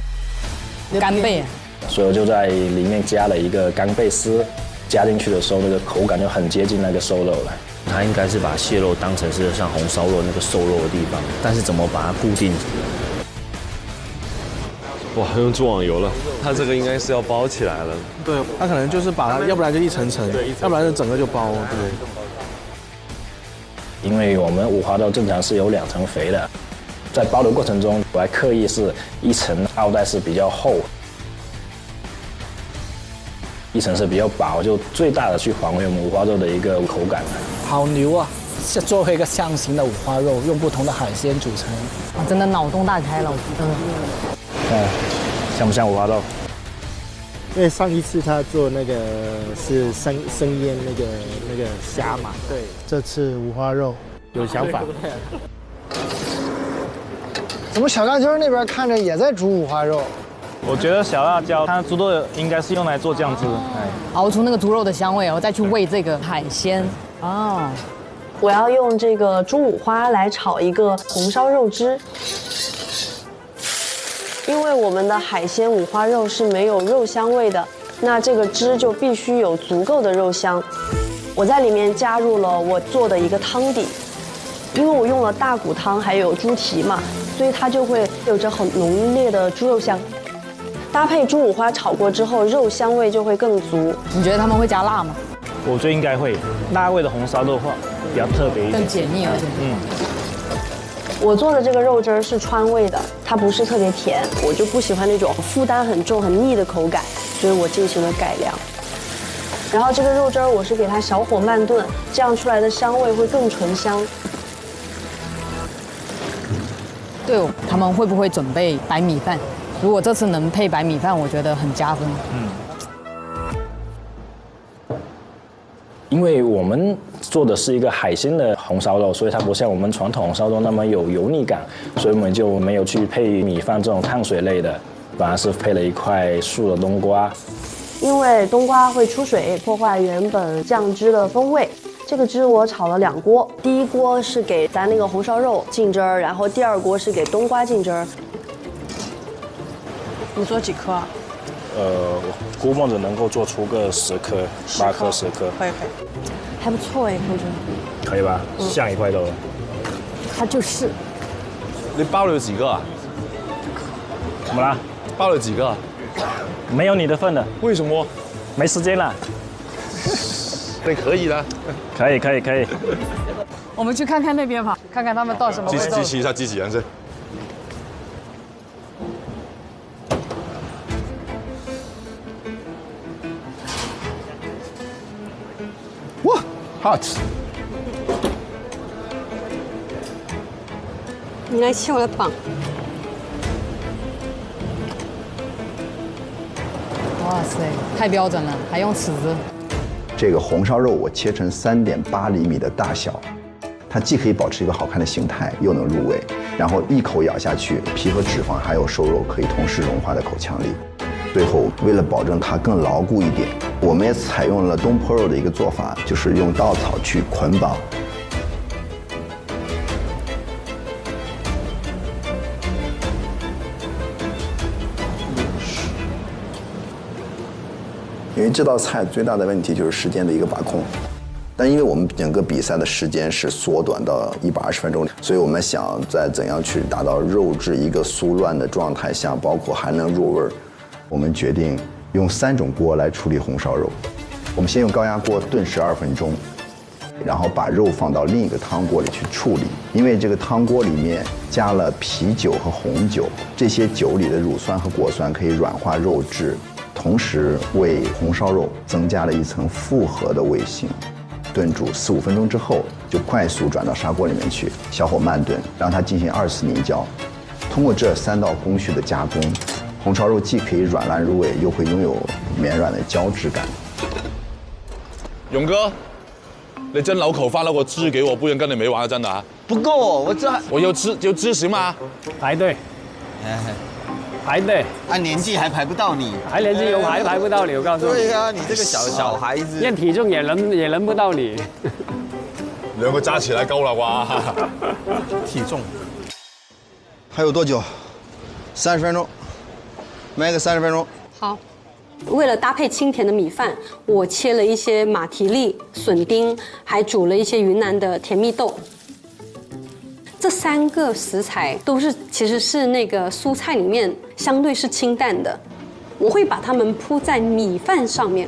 干贝，所以我就在里面加了一个干贝丝，加进去的时候，那个口感就很接近那个瘦肉了。它应该是把蟹肉当成是像红烧肉那个瘦肉的地方，但是怎么把它固定？哇，用猪网油了，它这个应该是要包起来了。对，它可能就是把它，要不然就一层层，要不然就整个就包。对。因为我们五花肉正常是有2层肥的，在包的过程中，我还刻意是一层奥黛是比较厚，一层是比较薄，就最大的去还原我们五花肉的一个口感。好牛啊！是做回一个象形的五花肉，用不同的海鲜组成。真的脑洞大开了，像不像五花肉？因为上一次他做那个是生腌那个虾嘛，对，这次五花肉有想法。怎么小辣椒那边看着也在煮五花肉？我觉得小辣椒它猪肉应该是用来做酱汁，熬出那个猪肉的香味，然后再去煨这个海鲜。哦，我要用这个猪五花来炒一个红烧肉汁，因为我们的海鲜五花肉是没有肉香味的，那这个汁就必须有足够的肉香。我在里面加入了我做的一个汤底，因为我用了大骨汤还有猪蹄嘛，所以它就会有着很浓烈的猪肉香。搭配猪五花炒过之后，肉香味就会更足。你觉得他们会加辣吗？我觉得应该会，辣味的红烧肉的话比较特别一点，更解腻，而且我做的这个肉汁儿是川味的，它不是特别甜，我就不喜欢那种负担很重、很腻的口感，所以我进行了改良。然后这个肉汁儿我是给它小火慢炖，这样出来的香味会更醇香。对，他们会不会准备白米饭？如果这次能配白米饭，我觉得很加分。因为我们做的是一个海鲜的红烧肉，所以它不像我们传统红烧肉那么有油腻感，所以我们就没有去配米饭这种碳水类的，反而是配了一块素的冬瓜。因为冬瓜会出水，破坏原本酱汁的风味。这个汁我炒了2锅，第一锅是给咱那个红烧肉浸汁儿，然后第2锅是给冬瓜浸汁儿。你做几颗啊？我估摸着能够做出个10颗、8颗、10颗，可以，还不错哎，我觉得可以吧？像一块肉。它就是。你包了几个啊？怎么啦？包了几个？没有你的份的。为什么？没时间了。对，可以的。可以。我们去看看那边吧，看看他们到什么味道。支持一下机器人先。哇 ，hot！ 你来切我的膀。哇塞，太标准了，还用尺子。这个红烧肉我切成3.8厘米的大小，它既可以保持一个好看的形态，又能入味，然后一口咬下去，皮和脂肪还有瘦肉可以同时融化在口腔里。最后，为了保证它更牢固一点，我们也采用了东坡肉的一个做法，就是用稻草去捆绑。因为这道菜最大的问题就是时间的一个把控，但因为我们整个比赛的时间是缩短到120分钟，所以我们想在怎样去达到肉质一个酥软的状态下，包括还能入味儿，我们决定用3种锅来处理红烧肉。我们先用高压锅炖12分钟，然后把肉放到另一个汤锅里去处理，因为这个汤锅里面加了啤酒和红酒，这些酒里的乳酸和果酸可以软化肉质，同时为红烧肉增加了一层复合的味性。炖煮4、5分钟之后，就快速转到砂锅里面去，小火慢炖，让它进行2次凝焦。通过这3道工序的加工，红烧肉既可以软烂入味，又会拥有绵软的胶质感。勇哥，你蒸老口饭那个汁给我，不然跟你没完了，真的啊！不够，我有汁行吗？排队。排队，按年纪还排不到你，还年纪有排不到你，我告诉你。对呀，你这个小孩子，验体重也轮不到你。2个加起来够了哇！体重还有多久？30分钟，卖个30分钟。好，为了搭配清甜的米饭，我切了一些马蹄粒、笋丁，还煮了一些云南的甜蜜豆。这3个食材其实是那个蔬菜里面相对是清淡的，我会把它们铺在米饭上面。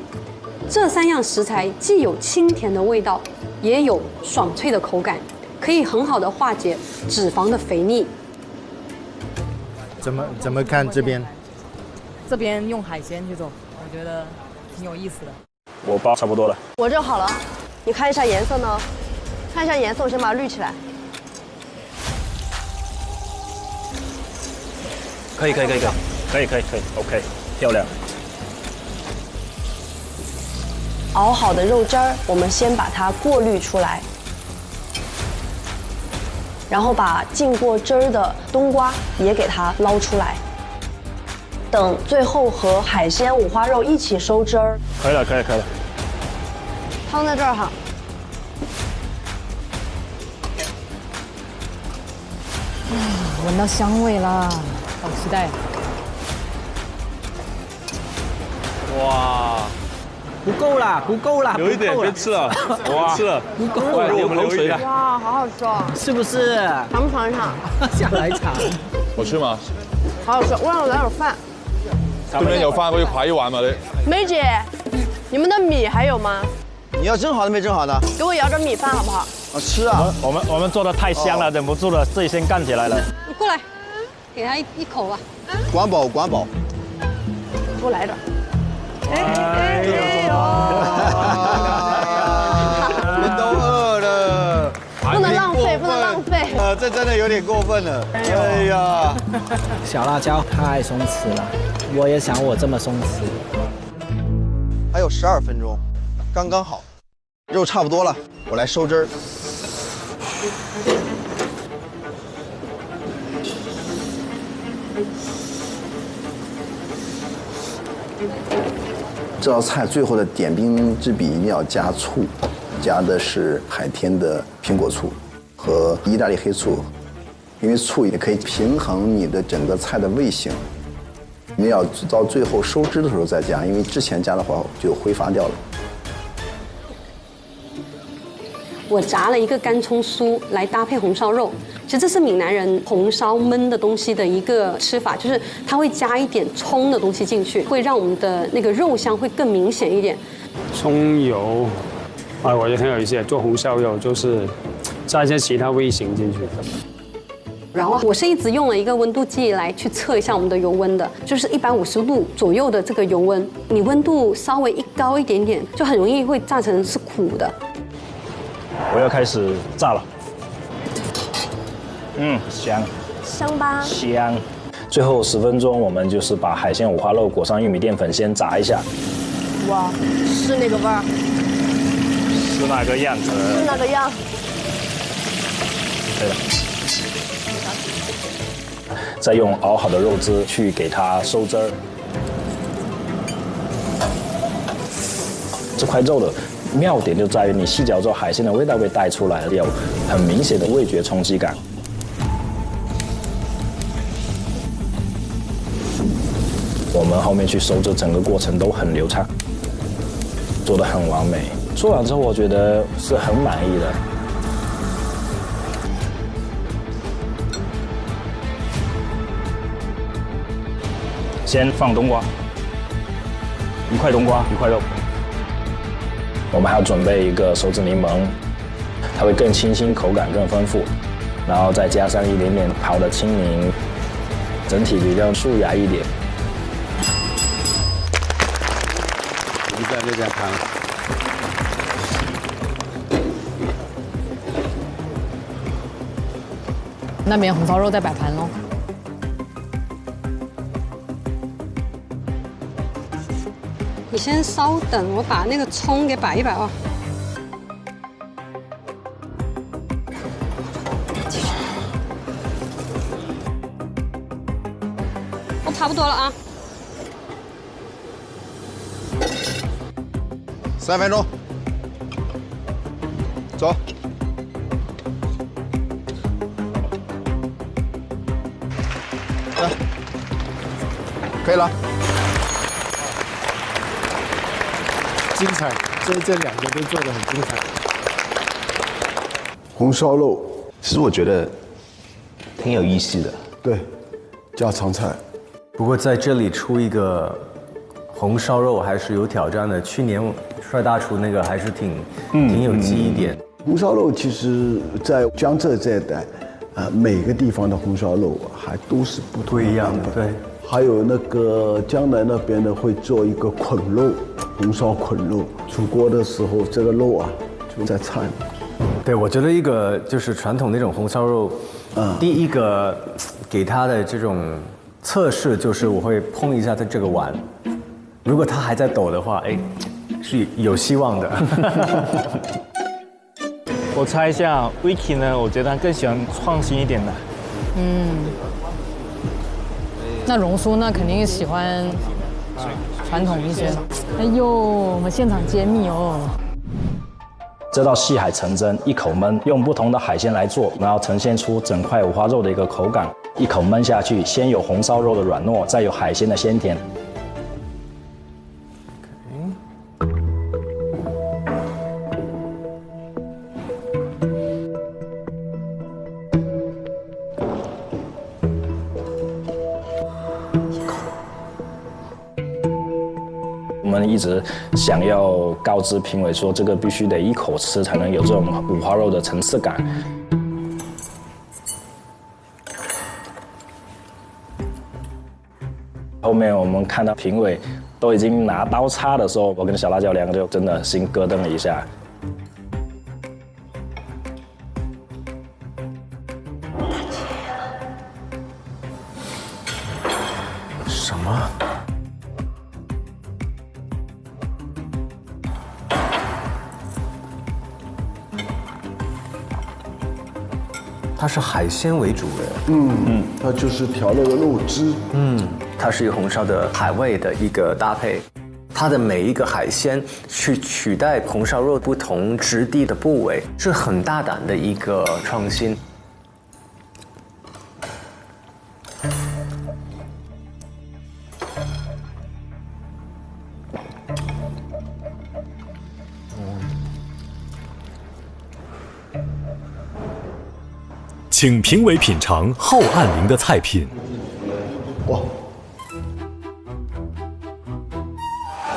这3样食材既有清甜的味道，也有爽脆的口感，可以很好的化解脂肪的肥腻。怎么看这边？这边用海鲜去做，我觉得挺有意思的。我包差不多了。我这好了，你看一下颜色呢？看一下颜色，我先把它滤起来。可以 ，OK， 漂亮。熬好的肉汁儿，我们先把它过滤出来，然后把浸过汁儿的冬瓜也给它捞出来。等最后和海鲜五花肉一起收汁儿。可以了。汤在这儿哈。闻到香味啦，好期待！哇，不够啦，不够啦，有一点别吃了，哇，吃了，不够了，流口水了。哇，好好吃哦！是不是？尝不尝一尝？想来尝。好吃吗？好好吃，我让我来点饭。对面有饭，我就扒一碗嘛你。梅姐，你们的米还有吗？你要蒸好的没蒸好的？给我舀点米饭好不好？吃啊！我们做的太香了，忍不住了，自己先干起来了。你过来，给他一口吧。管饱管饱。多来点。你们都饿了，不能浪费，不能浪费。这真的有点过分了。哎呀，小辣椒太松弛了，我也想我这么松弛。还有12分钟，刚刚好，肉差不多了，我来收汁儿。这道菜最后的点兵之笔一定要加醋，加的是海天的苹果醋和意大利黑醋，因为醋也可以平衡你的整个菜的味型。你要到最后收汁的时候再加，因为之前加的话就挥发掉了。我炸了一个干葱酥来搭配红烧肉，其实这是闽南人红烧焖的东西的一个吃法，就是它会加一点葱的东西进去，会让我们的那个肉香会更明显一点。葱油，我觉得挺有意思的。做红烧肉就是加一些其他味型进去。然后我是一直用了一个温度计来去测一下我们的油温的，就是150度左右的这个油温，你温度稍微一高一点点，就很容易会炸成是苦的。我要开始炸了。香。香吧？香。最后10分钟，我们就是把海鲜五花肉裹上玉米淀粉，先炸一下。哇，是那个味儿。是那个样子。是那个样。对了。再用熬好的肉汁去给它收汁儿。这块肉的妙点就在于你细嚼之后，海鲜的味道被带出来，有很明显的味觉冲击感。我们后面去收汁，整个过程都很流畅，做得很完美。做完之后，我觉得是很满意的。先放冬瓜，1块冬瓜，1块肉。我们还要准备一个手指柠檬，它会更清新，口感更丰富。然后再加上一点点泡的青柠，整体比较素雅一点。一下就这样看了。那边红烧肉在摆盘喽。你先稍等，我把那个葱给摆一摆啊。我差不多了啊。3分钟，走。来，可以了。精彩，这两个都做得很精彩。红烧肉，其实我觉得挺有意思的。对，家常菜。不过在这里出一个红烧肉还是有挑战的。去年帅大厨那个还是挺有记忆点。红烧肉其实，在江浙这一带，每个地方的红烧肉还都是不一样的。对。还有那个江南那边呢，会做一个捆肉，红烧捆肉。出锅的时候，这个肉啊就在菜里。对，我觉得一个就是传统那种红烧肉，第一个给它的这种测试就是我会碰一下它这个碗，如果它还在抖的话，哎，是有希望的。我猜一下 ，Vicky 呢，我觉得他更喜欢创新一点的。那荣叔那肯定喜欢传统一些。哎呦，我们现场揭秘哦。这道细海橙蒸，一口焖，用不同的海鲜来做，然后呈现出整块五花肉的一个口感。一口闷下去，先有红烧肉的软糯，再有海鲜的鲜甜。我们一直想要告知评委说，这个必须得一口吃才能有这种五花肉的层次感。后面我们看到评委都已经拿刀叉的时候，我跟小辣椒两个就真的心咯噔了一下。什么？它是海鲜为主的，它就是调了个肉汁，它是一个红烧的海味的一个搭配，它的每一个海鲜去取代红烧肉不同质地的部位，是很大胆的一个创新。请评委品尝后岸林的菜品。哇！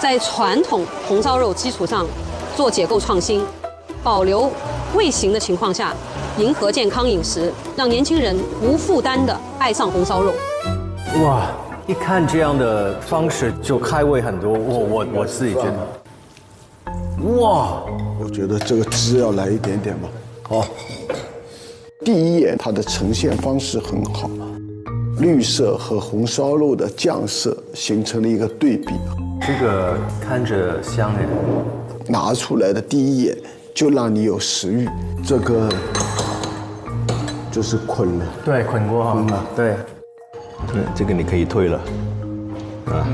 在传统红烧肉基础上做结构创新，保留味型的情况下，迎合健康饮食，让年轻人无负担地爱上红烧肉。哇！一看这样的方式就开胃很多，我自己觉得，哇！我觉得这个汁要来一点点吧。好。第一眼，它的呈现方式很好，绿色和红烧肉的酱色形成了一个对比。这个看着香哎，拿出来的第一眼就让你有食欲。这个就是捆了，对，捆过哈，对，这个你可以退了，啊，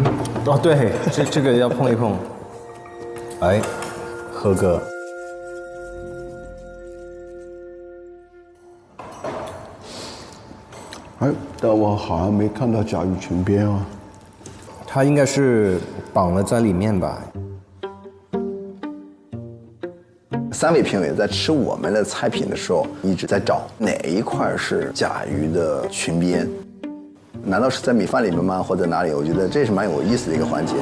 哦对，这个要碰一碰，哎，喝个。哎，但我好像没看到甲鱼裙边啊。它应该是绑了在里面吧。3位评委在吃我们的菜品的时候，一直在找哪一块是甲鱼的裙边。难道是在米饭里面吗？或者哪里？我觉得这是蛮有意思的一个环节。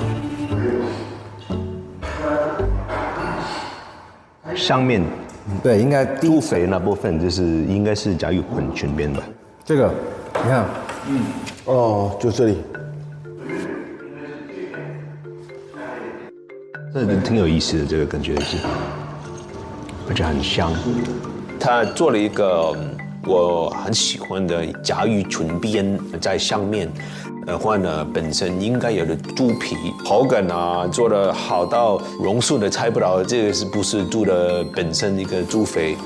上面，对，应该猪肥那部分就是应该是甲鱼混裙边吧。这个。你看，哦，就这里，这挺有意思的，这个感觉是，而且很香。他做了一个我很喜欢的甲鱼裙边在上面，或者本身应该有的猪皮口感啊，做得好到榕树的猜不到这个是不是猪的本身一个猪肥。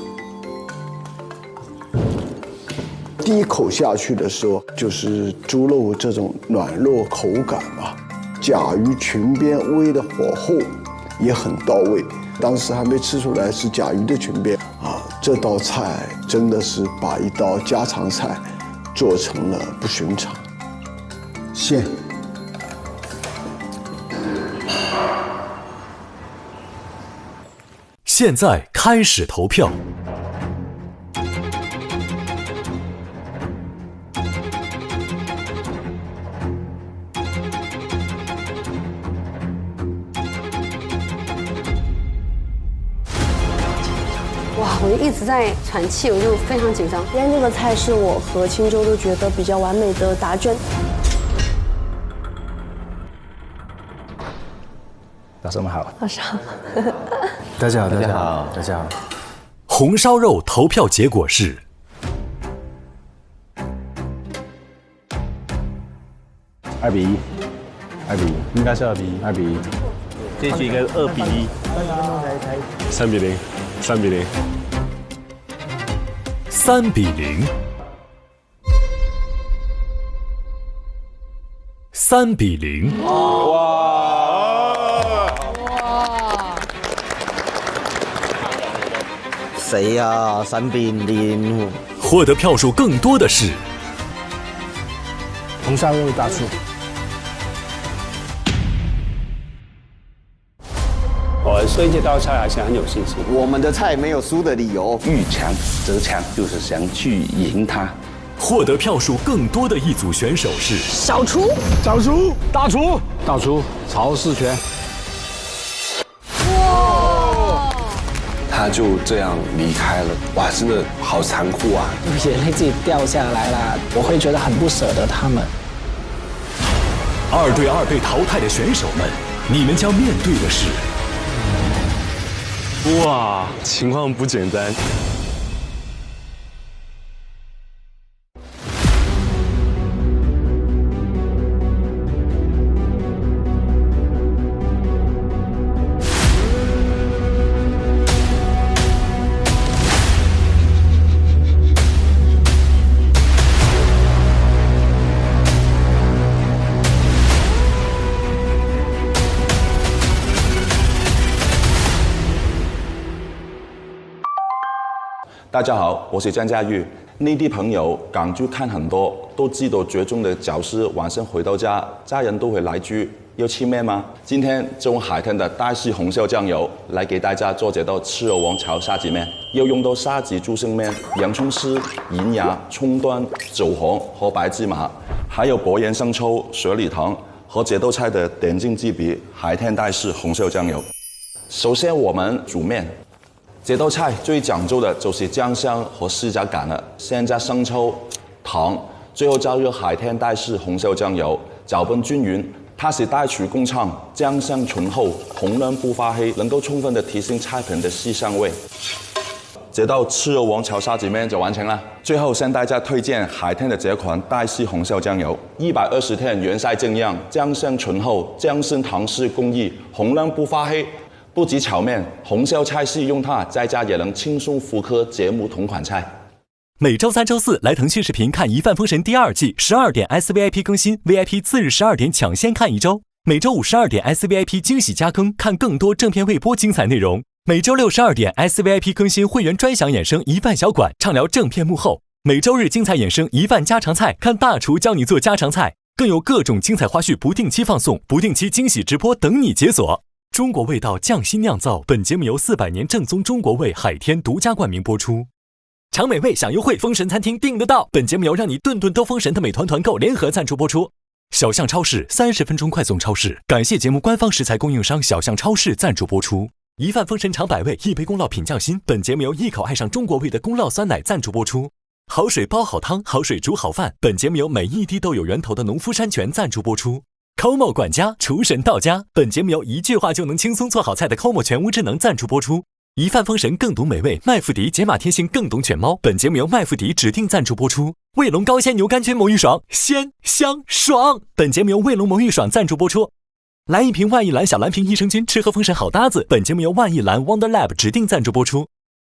第一口下去的时候，就是猪肉这种软糯口感嘛，甲鱼裙边煨的火候也很到位。当时还没吃出来是甲鱼的裙边啊，这道菜真的是把一道家常菜做成了不寻常。馅。现在开始投票。我就一直在喘气，我就非常紧张。因为那个菜是我和青州都觉得比较完美的答卷。老师们好。老师好。大家好，大家好，大家好。红烧肉投票结果是2比1，2比1，应该是2比1，2比1。这局应该是2比1。3比0。3比0。3比0。3比0。哇！谁呀？3比0。获得票数更多的是红烧肉大厨。我对这道菜还是很有信心。我们的菜没有输的理由，遇强则强，就是想去赢他。获得票数更多的一组选手是小厨、小厨、大厨、大厨曹世全。哇！他就这样离开了，哇，真的好残酷啊！眼泪自己掉下来啦，我会觉得很不舍得他们。2对2被淘汰的选手们，你们将面对的是。哇，情况不简单。大家好，我是张佳玉。内地朋友港剧看很多，都知道剧中的角色晚上回到家，家人都会来句要吃咩吗？今天就用海天的大师红烧酱油来给大家做这道赤肉王炒沙子面。要用到沙子猪生面、洋葱丝、银芽、葱端、韭黄和白芝麻，还有薄盐、生抽、雪里糖和这道菜的点睛之笔海天大师红烧酱油。首先我们煮面。这道菜最讲究的就是酱香和施加感了，先加生抽、糖，最后加入海天大师红烧酱油，搅拌均匀。它是大厨工厂，酱香醇厚，红亮不发黑，能够充分的提升菜品的鲜香味。这道赤肉王炒沙子面就完成了。最后向大家推荐海天的这款大师红烧酱油，120天原晒正样，酱香醇厚，酱身糖式工艺，红亮不发黑。不止炒面，红烧菜系用它，在家也能轻松复刻节目同款菜。每周3、周4来腾讯视频看《一饭封神》第2季，12点 SVIP 更新 ，VIP 次日12点抢先看1周。每周5 12点 SVIP 惊喜加更，看更多正片未播精彩内容。每周6 12点 SVIP 更新会员专享衍生一饭小馆，畅聊正片幕后。每周日精彩衍生一饭家常菜，看大厨教你做家常菜，更有各种精彩花絮不定期放送，不定期惊喜直播等你解锁。中国味道匠心酿造，本节目由400年正宗中国味海天独家冠名播出。尝美味享优惠，封神餐厅订得到。本节目由让你顿顿都封神的美团团购联合赞助播出。小象超市30分钟快送超市，感谢节目官方食材供应商小象超市赞助播出。一饭封神尝百味，一杯宫酪品匠心。本节目由一口爱上中国味的宫酪酸奶赞助播出。好水煲好汤，好水煮好饭。本节目由每一滴都有源头的农夫山泉赞助播出。Como 管家厨神到家，本节目由一句话就能轻松做好菜的 Como 全屋智能赞助播出。一饭封神更懂美味，麦麸迪解码天性更懂犬猫，本节目由麦麸迪指定赞助播出。卫龙高鲜牛肝菌魔芋爽，鲜香爽，本节目由卫龙魔芋爽赞助播出。来一瓶万益蓝小蓝瓶益生菌，吃喝封神好搭子，本节目由万益蓝 Wonder Lab 指定赞助播出。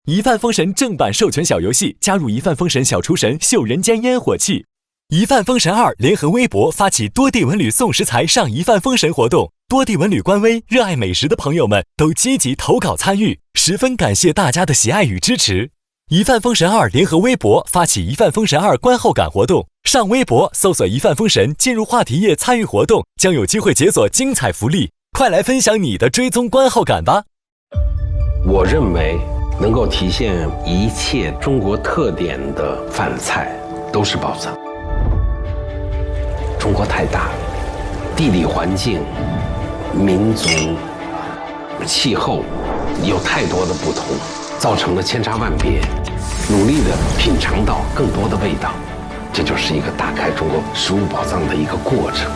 一饭封神正版授权小游戏，加入一饭封神小厨神，秀人间烟火气。一饭封神2联合微博发起多地文旅送食材上一饭封神活动，多地文旅官微热爱美食的朋友们都积极投稿参与，十分感谢大家的喜爱与支持。一饭封神2联合微博发起一饭封神2观后感活动，上微博搜索一饭封神，进入话题页参与活动，将有机会解锁精彩福利，快来分享你的追踪观后感吧。我认为能够体现一切中国特点的饭菜都是宝藏。中国太大，地理环境、民族、气候有太多的不同，造成了千差万别。努力地品尝到更多的味道，这就是一个打开中国食物宝藏的一个过程。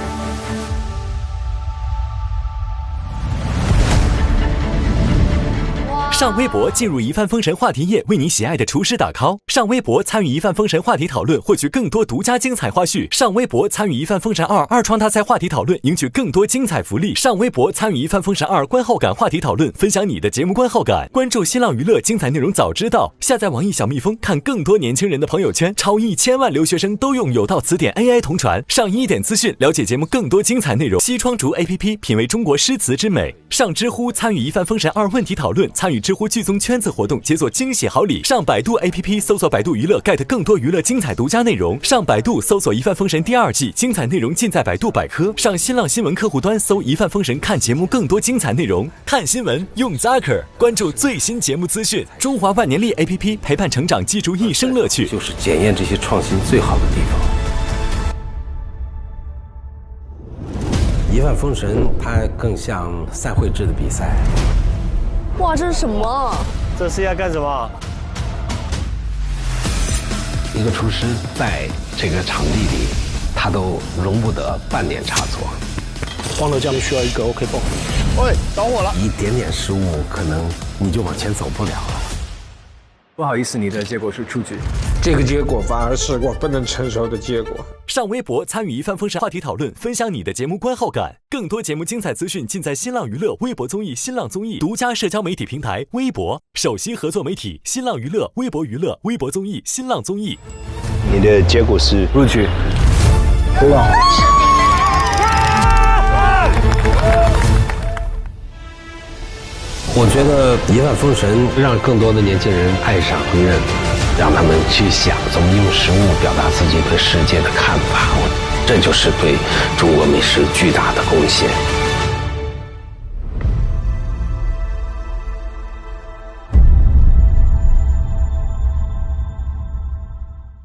上微博进入一饭封神话题页，为你喜爱的厨师打 call。上微博参与一饭封神话题讨论，获取更多独家精彩花絮。上微博参与一饭封神2二创大赛话题讨论，赢取更多精彩福利。上微博参与一饭封神2观后感话题讨论，分享你的节目观后感。关注新浪娱乐，精彩内容早知道。下载网易小蜜蜂，看更多年轻人的朋友圈。超1000万留学生都用有道词典 AI 同传。上1点资讯，了解节目更多精彩内容。西窗竹 APP 品味中国诗词之美。上知乎参与一饭封神2问题讨论，参与知知乎剧综圈子活动，解锁惊喜好礼。上百度 APP 搜索百度娱乐 ，get 更多娱乐精彩独家内容。上百度搜索《一帆风神》第2季，精彩内容尽在百度百科。上新浪新闻客户端搜《一帆风神》，看节目更多精彩内容。看新闻用 Zaker， 关注最新节目资讯。中华万年历 APP 陪伴成长，记住一生乐趣，就是检验这些创新最好的地方。一帆风神它更像赛会制的比赛。哇，这是什么？这是要干什么？一个厨师在这个场地里，他都容不得半点差错。黄豆酱需要一个 OK 泵。喂，着火了！一点点失误，可能你就往前走不了了。不好意思，你的结果是出局。这个结果反而是我不能承受的结果。上微博参与一帆风神话题讨论，分享你的节目观后感。更多节目精彩资讯尽在新浪娱乐微博综艺、新浪综艺独家社交媒体平台微博，首席合作媒体新浪娱乐、微博娱乐、微博综艺、新浪综艺。你的结果是录取。对吧？我觉得一帆风神让更多的年轻人爱上烹饪，让他们去想怎么用食物表达自己对世界的看法，这就是对中国美食巨大的贡献。